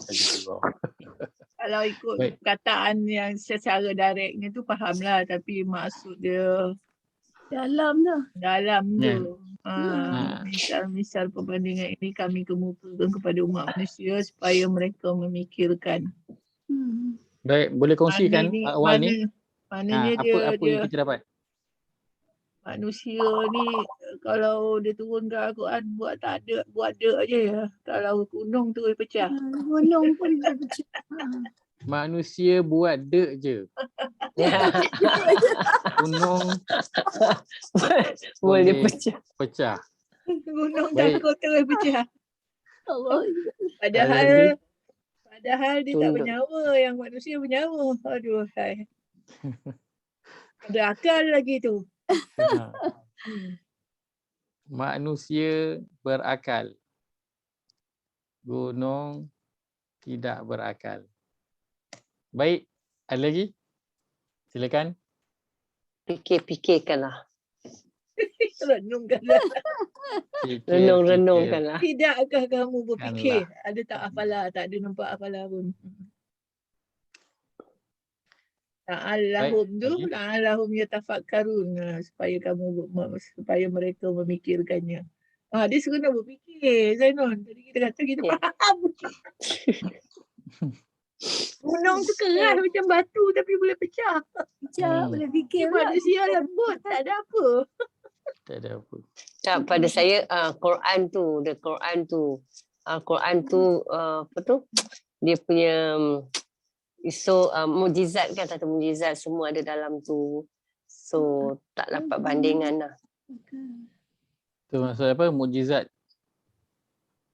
Kalau ikut Baik. perkataan yang secara directnya tu fahamlah, tapi maksud dia Dalam dah. dalam Ya. tu. Misal perbandingan ini kami kemukakan kepada umat manusia supaya mereka memikirkan. Baik, boleh kongsikan awal ni. Maknanya Apa yang kita dapat? manusia ni kalau dia turunkan Al-Quran buat ada je ya. Kalau gunung tu dia pecah. Gunung pun dah pecah. Manusia buat dek je. Gunung Boleh boleh pecah. Gunung Baik. dah terus pecah. Allah. Padahal dia tak Tunduk. bernyawa, yang manusia bernyawa. Aduh, hai. Ada akal lagi tu. Manusia berakal. Gunung tidak berakal. Baik, ada lagi? Silakan. Fikirkanlah. Renungkanlah. Renungkanlah. Tidakkah kamu berfikir? Ada tak hafalah? Tak ada nampak hafalah pun. Ta'allahum tu, Baik, ta'allahum yatafakkarun, supaya mereka memikirkannya. Dia suruh nak berfikir, Zainon. Tadi kita kata kita faham. Gunung tu keras macam batu tapi boleh pecah. Pecah, boleh fikir pula. Manusia lembut, tak ada apa. tak ada apa. Tak, pada saya Quran tu apa tu? Dia punya mukjizat kan, satu mukjizat semua ada dalam tu. So tak dapat bandingan lah. Tu maksud apa? Mukjizat.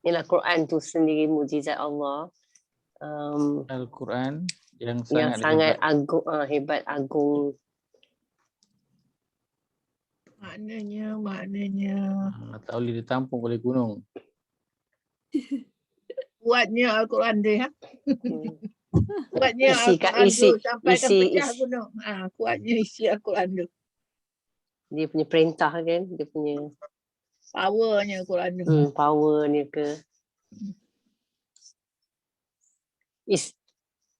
Inilah Quran tu sendiri mukjizat Allah. Al-Quran yang Yang sangat sangat agung, hebat, agung. Maknanya tak boleh ditampung oleh gunung. kuatnya Al-Quran dia. Kuatnya Isi- Al-Quran tu isi- sampai kan isi- pecah isi. gunung. Kuatnya isi Al-Quran tu. Dia punya perintah kan, dia punya Powernya Al-Quran tu. power ni ke.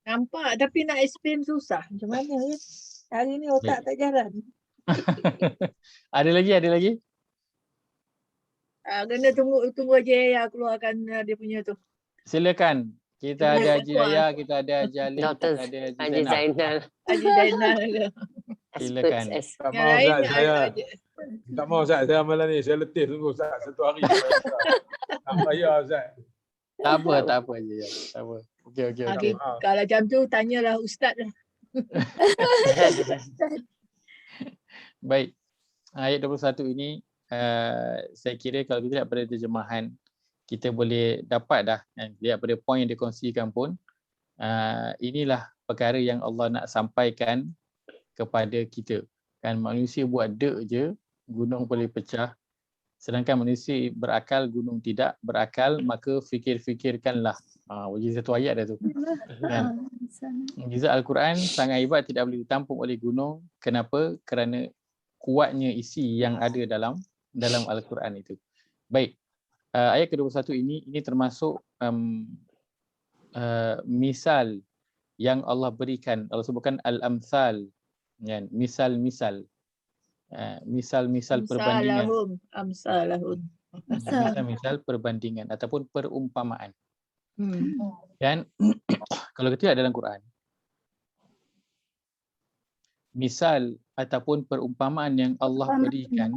Nampak tapi nak explain susah. Macam mana ya? Hari ni otak tak jalan. Ada lagi? Kena tunggu aja ya keluarkan dia punya tu. Silakan. Kita ada Haji Yahya, kita ada Haji Alif, Dr. kita ada Haji Haji Zainal. Zainal. Haji Zainal ke. Silakan. Tak Yang mau lain Ustaz, saya ada. tak mau Ustaz, saya malam ni saya letih sungguh Ustaz, satu hari. Tak payah Ustaz. Tak apa je. Tak apa. Okey. Okay. Kalau macam tu tanyalah ustaz lah. Baik. Ayat 21 ini saya kira kalau kita lihat pada terjemahan, kita boleh dapat dah kan, lihat pada poin yang dikongsikan pun inilah perkara yang Allah nak sampaikan kepada kita. Kan manusia buat dek je, gunung boleh pecah. Sedangkan manusia berakal, gunung tidak berakal, maka fikir-fikirkanlah. Wajib satu ayat dah tu. Kan? Mukjizat Al-Quran sangat hebat, tidak boleh ditampung oleh gunung. Kenapa? Kerana kuatnya isi yang ada dalam Al-Quran itu. Baik. Ayat ke-21 ini termasuk misal yang Allah berikan. Allah sebutkan al-amsal. Kan? Misal-misal. Misal-misal perbandingan. Amsalahum. Misal perbandingan ataupun perumpamaan. Dan kalau kita lihat dalam Quran, misal ataupun perumpamaan yang Allah berikan,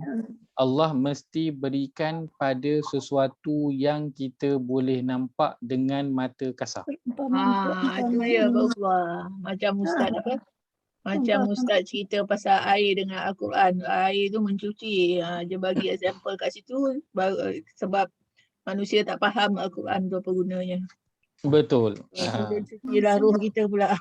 Allah mesti berikan pada sesuatu yang kita boleh nampak dengan mata kasar. Itu dia Allah. Macam ustaz apa? Macam ustaz cerita pasal air dengan Al-Quran. Air tu mencuci. Dia bagi example kat situ sebab manusia tak faham Al-Quran tu apa gunanya. Betul. Dia cucilah roh kita pula.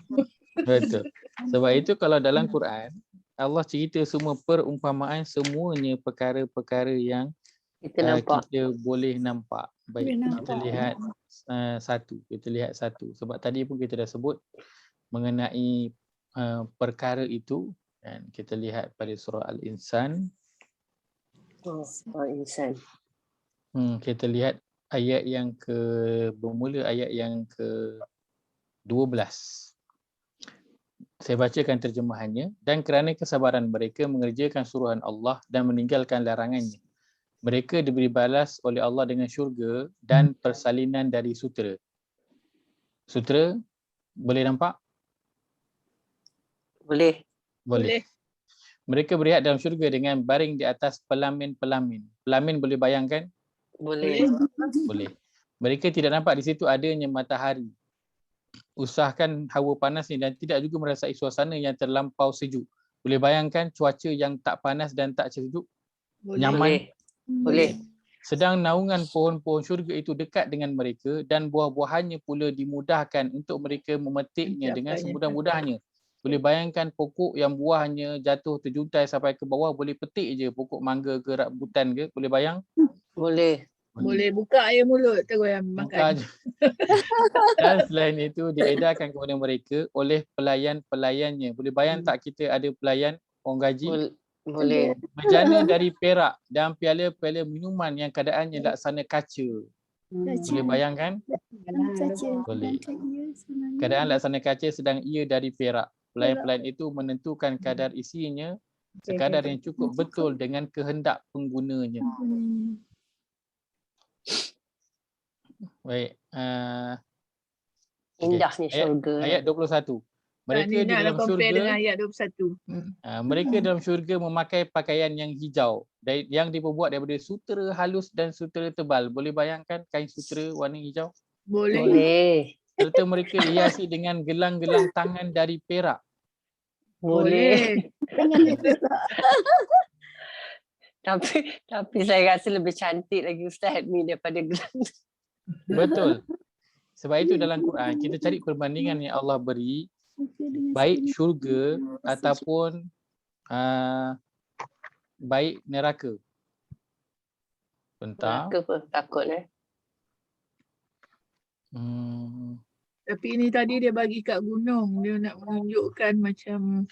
Betul. Sebab itu kalau dalam Quran, Allah cerita semua perumpamaan, semuanya perkara-perkara yang kita boleh nampak. Baik, kita lihat satu. Sebab tadi pun kita dah sebut mengenai perkara itu, dan kita lihat pada surah Al-Insan. Insan. Kita lihat ayat yang bermula ayat yang ke-12. Saya bacakan terjemahannya. Dan kerana kesabaran mereka mengerjakan suruhan Allah dan meninggalkan larangannya, mereka diberi balas oleh Allah dengan syurga dan persalinan dari sutera. Sutera boleh nampak? Boleh. Mereka berehat dalam syurga dengan baring di atas pelamin-pelamin. Pelamin boleh bayangkan? Boleh. Mereka tidak nampak di situ adanya matahari. Usahakan hawa panas ni dan tidak juga merasai suasana yang terlampau sejuk. Boleh bayangkan cuaca yang tak panas dan tak sejuk? Nyaman? Boleh. Sedang naungan pohon-pohon syurga itu dekat dengan mereka dan buah-buahannya pula dimudahkan untuk mereka memetiknya dengan semudah-mudahnya. Boleh bayangkan pokok yang buahnya jatuh terjuntai sampai ke bawah, boleh petik je pokok mangga ke rambutan ke, boleh bayang? Boleh. Boleh buka air mulut terus yang makan. Dan selain itu diedarkan kepada mereka oleh pelayan-pelayannya. Boleh bayang tak kita ada pelayan orang gaji? Boleh. Bejana dari perak dan piala-piala minuman yang keadaannya laksana kaca. Boleh bayangkan? Boleh. Keadaan laksana kaca sedang ia dari perak. Pelayan-pelayan itu menentukan kadar isinya sekadar yang cukup betul dengan kehendak penggunanya. Baik. Indahnya syurga. Ayat 21. Mereka di dalam syurga dengan ayat 21. Mereka dalam syurga memakai pakaian yang hijau yang dibuat daripada sutera halus dan sutera tebal. Boleh bayangkan kain sutera warna hijau? Boleh. Serta mereka dihiasi dengan gelang-gelang tangan dari perak. Boleh. Tapi saya rasa lebih cantik lagi Ustaz ni daripada gelang. Betul. Sebab itu dalam Quran kita cari perbandingan yang Allah beri, baik syurga ataupun baik neraka. Bentar. Neraka pun takut Tapi ini tadi dia bagi kat gunung, dia nak menunjukkan macam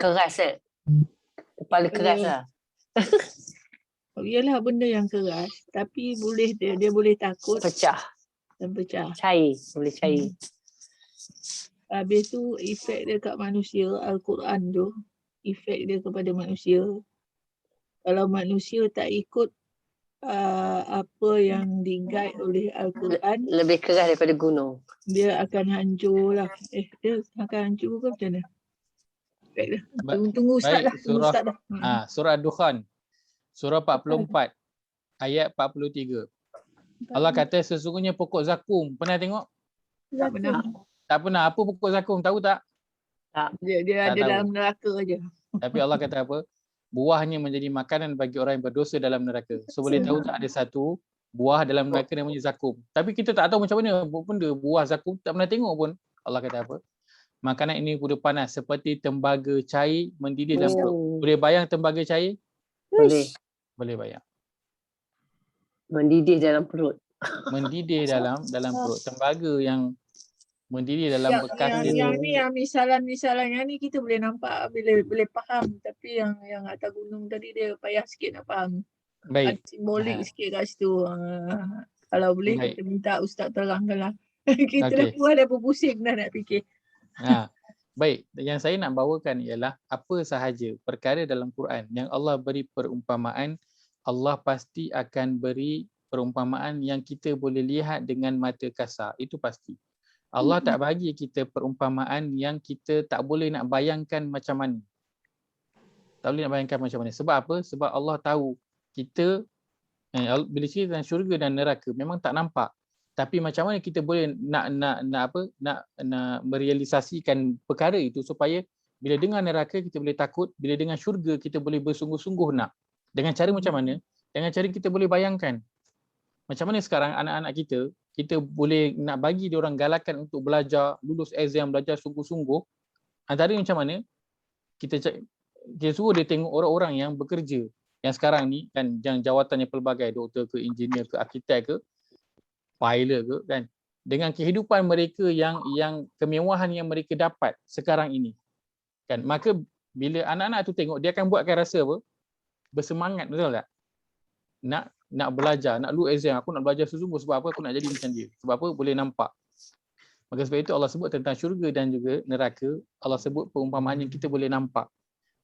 keras kepala keras lah. Iyalah benda yang keras, tapi boleh dia boleh takut pecah. Cair, boleh cair. Habis tu efek dia kat manusia, Al-Quran tu, efek dia kepada manusia. Kalau manusia tak ikut apa yang di-guide oleh Al-Quran, Lebih keras daripada gunung. dia akan hancur lah. Dia akan hancur ke macam mana? Baiklah. Tunggu Ustaz Baik, lah. Tunggu Ustaz dah. surah Dukhan, surah 44, ayat 43. Allah kata sesungguhnya pokok zakum. Pernah tengok? Tak pernah. Tak pernah. Apa pokok zakum? Tahu tak? Dia Tak ada tahu. dalam neraka je. Tapi Allah kata apa? Buahnya menjadi makanan bagi orang yang berdosa dalam neraka. So boleh tahu tak ada satu buah dalam neraka namanya zakum. Tapi kita tak tahu macam mana benda buah zakum, tak pernah tengok pun. Allah kata apa? Makanan ini kuda panas seperti tembaga cair mendidih dalam perut. Boleh bayang tembaga cair? Boleh. Boleh bayang. Mendidih dalam perut. Mendidih dalam perut. Tembaga yang mendidih dalam bekas dia. Yang ni, yang misalan-misalan yang ni kita boleh nampak, boleh faham. Tapi yang atas gunung tadi dia payah sikit nak faham. Baik. Ada simbolik sikit kat situ. Kalau boleh Baik. kita minta Ustaz terangkan lah. Kita dah puas, dah berpusing dah nak fikir. Baik, yang saya nak bawakan ialah apa sahaja perkara dalam Quran yang Allah beri perumpamaan, Allah pasti akan beri perumpamaan yang kita boleh lihat dengan mata kasar. Itu pasti. Allah tak bagi kita perumpamaan yang kita tak boleh nak bayangkan macam mana. Tak boleh nak bayangkan macam mana. Sebab apa? Sebab Allah tahu kita bila cerita tentang syurga dan neraka memang tak nampak. Tapi macam mana kita boleh nak merealisasikan perkara itu supaya bila dengar neraka kita boleh takut, bila dengar syurga kita boleh bersungguh-sungguh nak. Dengan cara macam mana? Dengan cara kita boleh bayangkan. Macam mana sekarang anak-anak kita boleh nak bagi dia orang galakan untuk belajar, lulus exam, belajar sungguh-sungguh. Antara macam mana? Kita suruh dia tengok orang-orang yang bekerja. Yang sekarang ni kan yang jawatannya pelbagai, doktor ke, engineer ke, arkitek ke, pilot ke kan. Dengan kehidupan mereka yang kemewahan yang mereka dapat sekarang ini. Kan? Maka bila anak-anak tu tengok, dia akan buatkan rasa apa? Bersemangat, betul tak? Nak belajar, nak lulus exam, aku nak belajar sesungguh sebab apa? Aku nak jadi macam dia. Sebab apa? Boleh nampak. Maka sebab itu Allah sebut tentang syurga dan juga neraka. Allah sebut perumpamaan yang kita boleh nampak.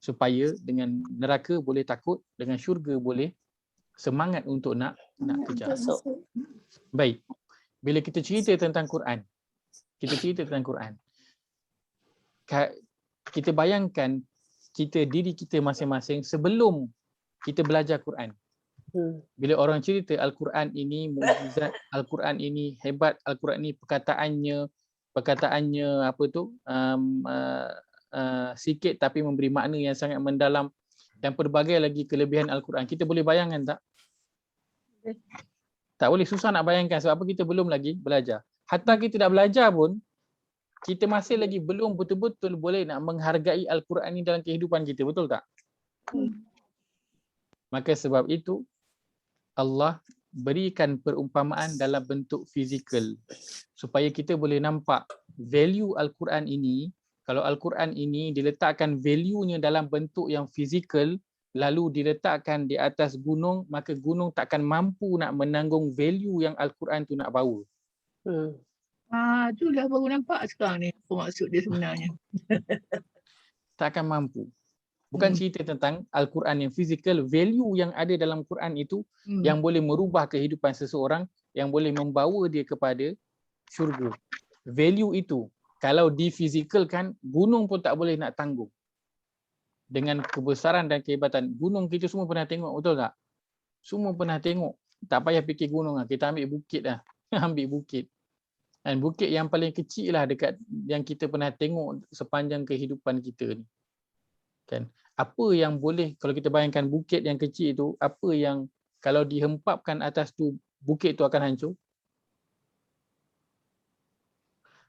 Supaya dengan neraka boleh takut, dengan syurga boleh semangat untuk nak kejar. Baik. Bila kita cerita tentang Quran, kita bayangkan diri kita masing-masing sebelum kita belajar Quran. Bila orang cerita Al-Quran ini mukjizat, Al-Quran ini hebat, Al-Quran ini perkataannya apa tu? Sikit tapi memberi makna yang sangat mendalam dan pelbagai lagi kelebihan Al-Quran. Kita boleh bayangkan tak? Tak boleh, susah nak bayangkan sebab apa? Kita belum lagi belajar. Hatta kita dah belajar pun, kita masih lagi belum betul-betul boleh nak menghargai Al-Quran ini dalam kehidupan kita. Betul tak? Maka sebab itu Allah berikan perumpamaan dalam bentuk fizikal supaya kita boleh nampak value Al-Quran ini. Kalau Al-Quran ini diletakkan value-nya dalam bentuk yang fizikal, lalu diletakkan di atas gunung, maka gunung takkan mampu nak menanggung value yang Al-Quran tu nak bawa. Tu dah baru nampak sekarang ni apa maksud dia sebenarnya. Takkan mampu. Bukan cerita tentang Al-Quran yang fizikal, value yang ada dalam Quran itu yang boleh merubah kehidupan seseorang, yang boleh membawa dia kepada syurga. Value itu kalau difizikalkan, gunung pun tak boleh nak tanggung. Dengan kebesaran dan kehebatan. Gunung kita semua pernah tengok, betul tak? Semua pernah tengok. Tak payah fikir gunung lah. Kita ambil bukit lah. Ambil bukit. Dan bukit yang paling kecil lah dekat yang kita pernah tengok sepanjang kehidupan kita ni. Kan? Apa yang boleh, kalau kita bayangkan bukit yang kecil itu, apa yang kalau dihempapkan atas tu, bukit tu akan hancur?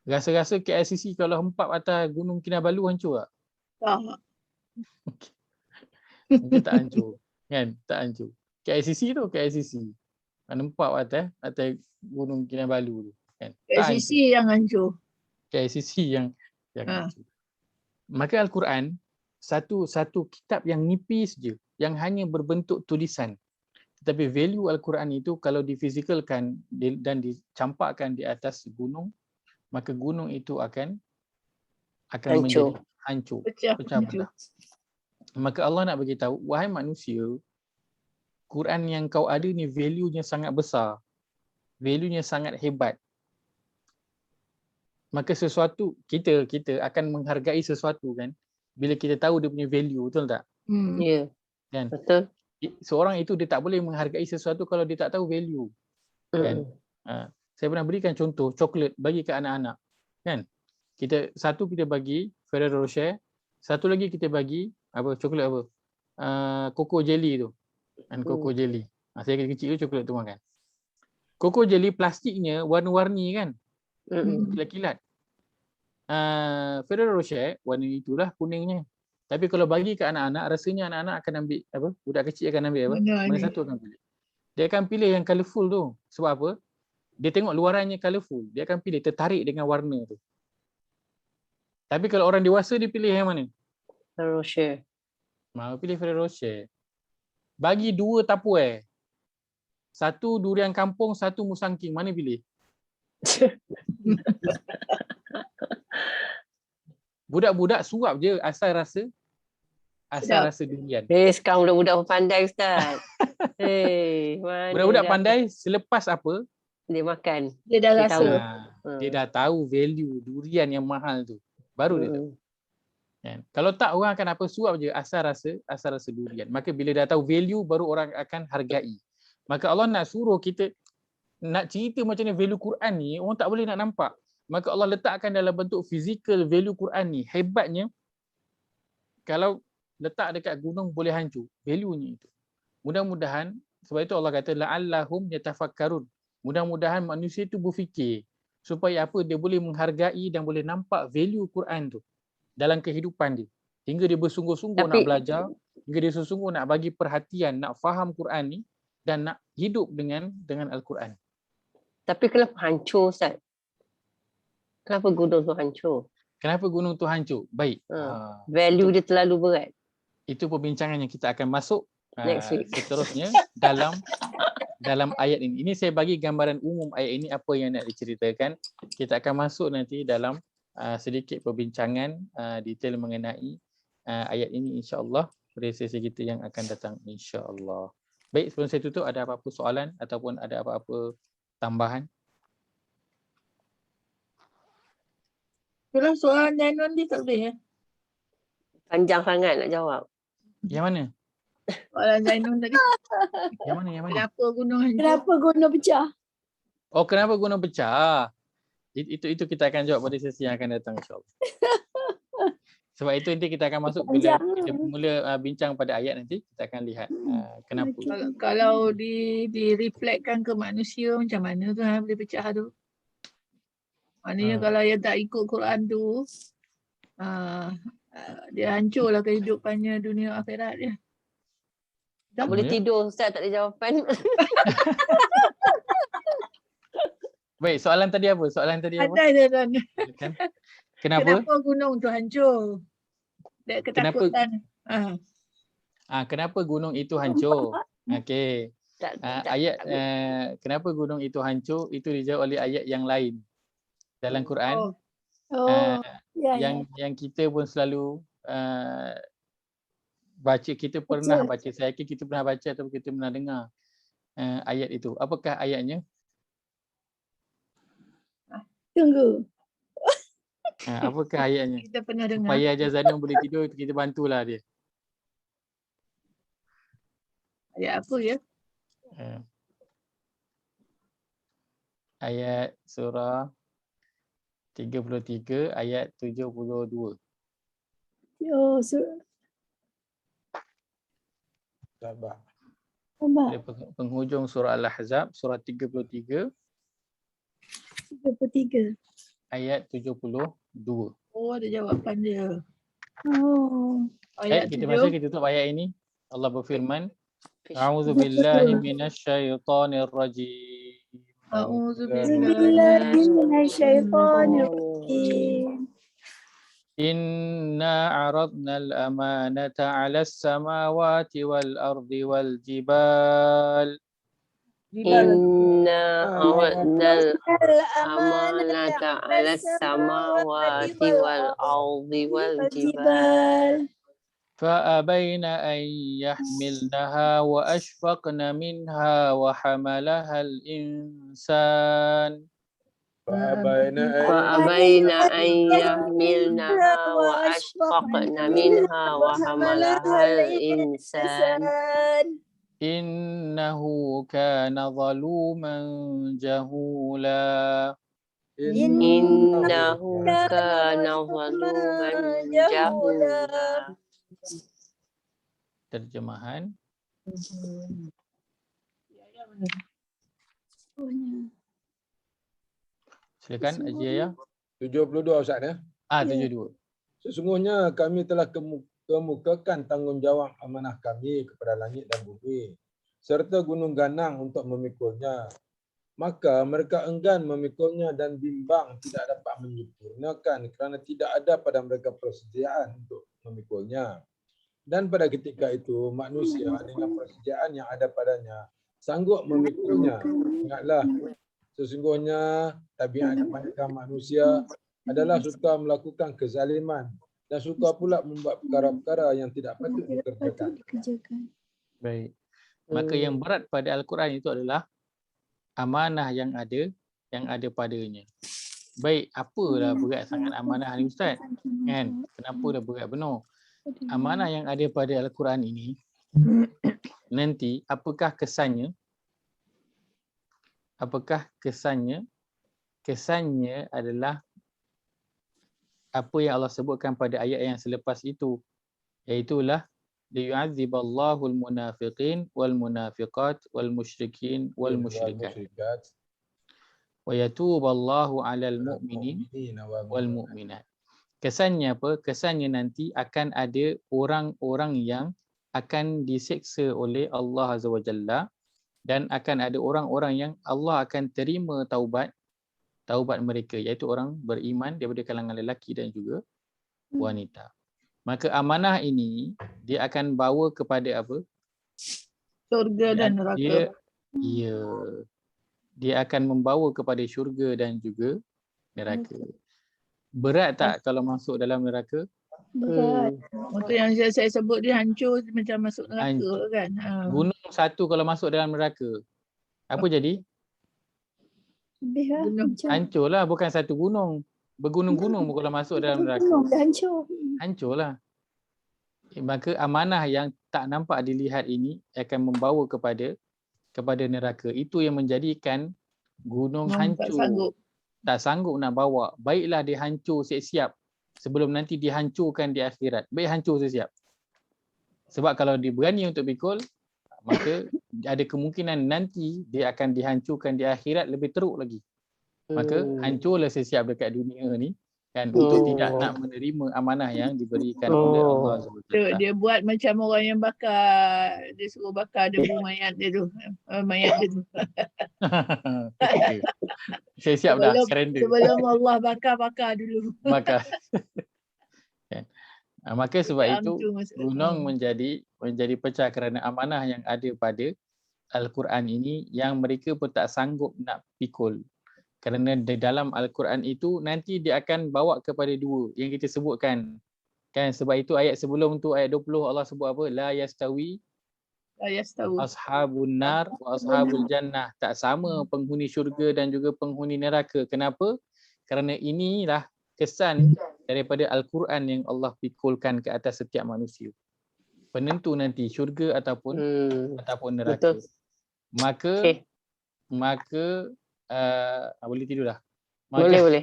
Rasa-rasa KLCC kalau hempap atas Gunung Kinabalu hancur tak? Tak. Mungkin tak hancur. Kan? Tak hancur. KLCC tu KLCC. Hempap atas Gunung Kinabalu tu. Kan? KLCC yang hancur. KLCC yang hancur. Maka Al-Quran, satu kitab yang nipis je, yang hanya berbentuk tulisan. Tetapi value Al-Quran itu kalau difizikalkan dan dicampakkan di atas gunung, maka gunung itu akan menjadi hancur, pecah belah. Maka Allah nak bagi tahu, wahai manusia, Quran yang kau ada ni value-nya sangat besar. Value-nya sangat hebat. Maka sesuatu, kita akan menghargai sesuatu kan bila kita tahu dia punya value, betul tak? Ya, Kan? betul. Seorang itu dia tak boleh menghargai sesuatu kalau dia tak tahu value. Kan? Saya pernah berikan contoh coklat bagi ke anak-anak. Kan? Kita bagi Ferrero Rocher, satu lagi kita bagi apa coklat apa? Coco jelly tu. Kan coco jelly. Saya kecil tu coklat tu makan. Coco jelly plastiknya warna-warni kan? Kilat-kilat. Ferrero Rocher warna itulah kuningnya. Tapi kalau bagi ke anak-anak, rasanya anak-anak akan ambil apa? Budak kecil akan ambil apa? Mana satu akan pilih? Dia akan pilih yang colourful tu. Sebab apa? Dia tengok luarannya colourful. Dia akan pilih, tertarik dengan warna tu. Tapi kalau orang dewasa, dia pilih yang mana? Ferrero Rocher. Pilih Ferrero Rocher. Bagi 2 Tupperware. 1 durian kampung, 1 musang king. Mana pilih? Budak-budak suap je asal rasa durian. Sekarang budak-budak pandai Ustaz. Budak-budak pandai selepas apa? Dia makan. Dia dah Dia rasa. tahu. Dia dah tahu value durian yang mahal tu. Baru dia tahu. Kan? Kalau tak, orang akan apa, suap je asal rasa durian. Maka bila dah tahu value, baru orang akan hargai. Maka Allah nak suruh kita nak cerita macam ni value Quran ni, orang tak boleh nak nampak. Maka Allah letakkan dalam bentuk physical value Quran ni. Hebatnya, kalau letak dekat gunung boleh hancur. Value-nya itu. Mudah-mudahan, sebab itu Allah kata, la'allahum yatafakkarun. Mudah-mudahan manusia itu berfikir. Supaya apa? Dia boleh menghargai dan boleh nampak value Quran tu dalam kehidupan dia. Hingga dia bersungguh-sungguh nak belajar. Hingga dia bersungguh nak bagi perhatian, nak faham Quran ni. Dan nak hidup dengan Al-Quran. Tapi kenapa hancur Ustaz? Kenapa gunung tu hancur? Kenapa gunung tu hancur? Baik. Value dia terlalu berat. Itu perbincangan yang kita akan masuk seterusnya dalam ayat ini. Ini saya bagi gambaran umum ayat ini apa yang nak diceritakan. Kita akan masuk nanti dalam sedikit perbincangan detail mengenai ayat ini insya-Allah pada sesi kita yang akan datang insya-Allah. Baik, sebelum saya tutup, ada apa-apa soalan ataupun ada apa-apa tambahan? Itulah soalan Zainul ni tak boleh ya? Panjang sangat nak jawab. Yang mana? Soalan Zainul tadi. Yang mana? Kenapa gunung hancur? Kenapa gunung pecah? Oh, kenapa gunung pecah? Itu kita akan jawab pada sesi yang akan datang insya-Allah. Sebab itu nanti kita akan masuk bila kita mula bincang pada ayat nanti, kita akan lihat kenapa. Kalau direflektkan ke manusia macam mana tu boleh pecah tu. Maknanya kalau yang tak ikut Quran tu, dia hancurlah kehidupannya dunia akhirat dia. Tak boleh tidur Ustaz, tak ada jawapan. Baik, soalan tadi apa? Ada. Kenapa gunung tu hancur? Ketakutan. Kenapa gunung itu hancur? Okey. Ayat kenapa gunung itu hancur itu dijawab oleh ayat yang lain dalam Quran. Yang kita pun selalu baca, kita pernah baca, saya yakin kita pernah baca atau kita pernah dengar ayat itu. Apakah ayatnya? Tunggu. Apakah ayatnya? Kita pernah dengar. Supaya Haji Zainul boleh tidur, kita bantulah dia. Ayat apa ya? Ayat surah 33 ayat 72. Sabar. Penghujung surah Al-Ahzab, surah 33 ayat 72. Oh, ada jawapan dia. Ayat kita baca, kita tutup ayat ini. Allah berfirman, A'udzubillahi minasyaitonir rajim. A'udzubillahi minasyaitonir rajim. Inna 'aradnal amanata 'alas samawati wal ardi wal jibal. Inna aradnal amanata 'alas samawati wal ardi wal jibal. فأبين أن يحملنها وأشفقن منها وحملها الإنسان فأبين أن يحملنها وأشفقن منها وحملها الإنسان إنه كان ظلوما جهولا. إنه كان ظلوما جهولا. Terjemahan. Silakan Haji Yahya. 72 Ustaz ya. 72. Sesungguhnya kami telah kemukakan tanggungjawab amanah kami kepada langit dan bumi serta gunung ganang untuk memikulnya. Maka mereka enggan memikulnya dan bimbang tidak dapat menyempurnakan kerana tidak ada pada mereka persediaan untuk memikulnya. Dan pada ketika itu manusia dengan persediaan yang ada padanya sanggup memikulnya. Ingatlah, sesungguhnya tabiat kebanyakan manusia adalah suka melakukan kezaliman dan suka pula membuat perkara-perkara yang tidak patut dikerjakan. Baik. Maka yang berat pada Al-Quran itu adalah amanah yang ada padanya. Baik, apalah berat sangat amanah ni Ustaz? Kan? Kenapa dah berat benar? Amanah yang ada pada Al-Quran ini nanti apakah kesannya? Apakah kesannya? Kesannya adalah apa yang Allah sebutkan pada ayat yang selepas itu, iaitulah liyu'adziballahu al-munafiqin wal munafiqat wal musyrikin wal musyrikat wa yatuballahu 'alal mu'minin wal mu'minat. Kesannya apa? Kesannya nanti akan ada orang-orang yang akan diseksa oleh Allah Azza wa Jalla dan akan ada orang-orang yang Allah akan terima taubat mereka, iaitu orang beriman daripada kalangan lelaki dan juga wanita. Maka amanah ini dia akan bawa kepada apa? Surga dan neraka. Dia akan membawa kepada syurga dan juga neraka. Berat tak kalau masuk dalam neraka? Berat. Itu yang saya sebut dia hancur macam masuk neraka kan. Gunung satu kalau masuk dalam neraka, apa jadi? Hancurlah, bukan satu gunung. Bergunung-gunung kalau masuk dalam neraka. Hancurlah. Maka amanah yang tak nampak dilihat ini akan membawa kepada neraka. Itu yang menjadikan gunung hancur. Tak sanggup nak bawa. Baiklah dia hancur siap-siap sebelum nanti dihancurkan di akhirat. Baik hancur siap-siap. Sebab kalau dia berani untuk pikul, maka ada kemungkinan nanti dia akan dihancurkan di akhirat lebih teruk lagi. Maka hancurlah siap-siap dekat dunia ni kan, untuk tidak nak menerima amanah yang diberikan oleh Allah SWT. Dia buat macam orang yang bakar, dia suruh bakar debu mayat dia tu. Mayat dia tu. Saya siap dah, surrender. Sebelum Allah bakar dulu. Bakar. Maka sebab itu gunung menjadi pecah kerana amanah yang ada pada Al-Quran ini yang mereka pun tak sanggup nak pikul. Kerana di dalam Al-Quran itu nanti dia akan bawa kepada dua yang kita sebutkan. Kan sebab itu ayat sebelum tu ayat 20 Allah sebut apa? La yastawi ashabun nar wa ashabul jannah. Tak sama penghuni syurga dan juga penghuni neraka. Kenapa? Kerana inilah kesan daripada Al-Quran yang Allah pikulkan ke atas setiap manusia. Penentu nanti syurga ataupun neraka. Betul. Maka boleh tidur dah. Boleh.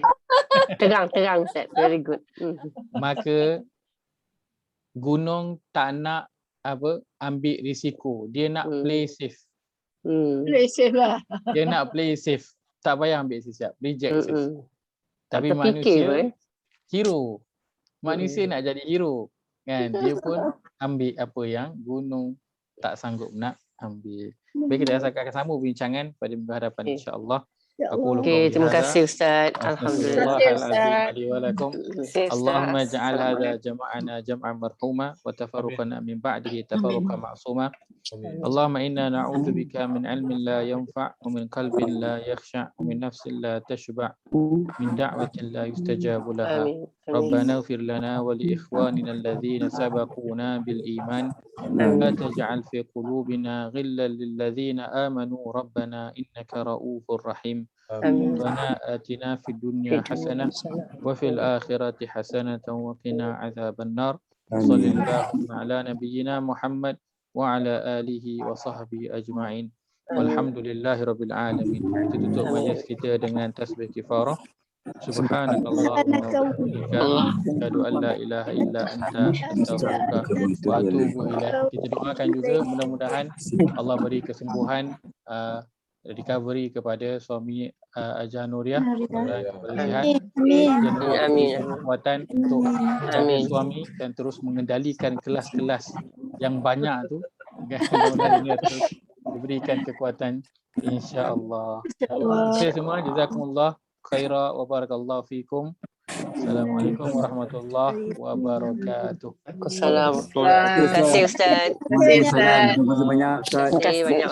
Terang Ustaz. Very good. Maka gunung tak nak ambil risiko. Dia nak play safe. Play safe lah. Dia nak play safe. Tak payah ambil siap. Reject safe. Tapi manusia hero. Manusia nak jadi hero. Kan? Dia pun ambil apa yang gunung tak sanggup nak ambil. Baik, kita akan sambung bincangan pada minggu hadapan insya-Allah. Ya Aqulu Allah. Okey, terima qawli kasih hadza Ustaz. wa Alhamdulillah. astaghfirullahal azim li wa lakum. Terima kasih Allahumma Ustaz. ij'al hadza jama'ana jam'an marhuma wa tafarruqana min ba'dihi tafarruqan ma'suma. Amin. Allahumma inna na'udzu bika min 'ilmin la yanfa' wa min qalbin la yakhsha' wa min nafsin la tashba' min da'watin la yustajabu laha. Amin. Amin. ربنا اغفر لنا ولإخواننا الذين سبقونا بالإيمان Amin. لا تجعل في قلوبنا غلا للذين آمنوا ربنا إنك رؤوف رحيم Amin. ربنا آتنا في الدنيا حسنة وفي الآخرة حسنة وقنا عذاب النار صل اللهم على نبينا محمد وعلى آله وصحبه أجمعين والحمد لله رب العالمين. Kita tutup majlis kita dengan tasbih kifarah. Subhanakallahumma wa bihamdika asyhadu an la ilaha illa anta astaghfiruka wa atubu ilaik. Kita doakan juga mudah-mudahan Allah beri kesembuhan, recovery kepada suami Ajah Nuriah, kebersihan dan Amin. kekuatan untuk jaga Amin. suami dan terus mengendalikan kelas-kelas yang banyak tu. Mudah-mudahan dia terus diberikan kekuatan insya-Allah. Terima kasih semua, jazakumullah khaira wa barakallahu fikum. Assalamualaikum warahmatullahi wabarakatuh. Waalaikumsalam. Terima kasih Ustaz. Terima kasih Ustaz. Terima kasih banyak Ustaz. Terima kasih banyak.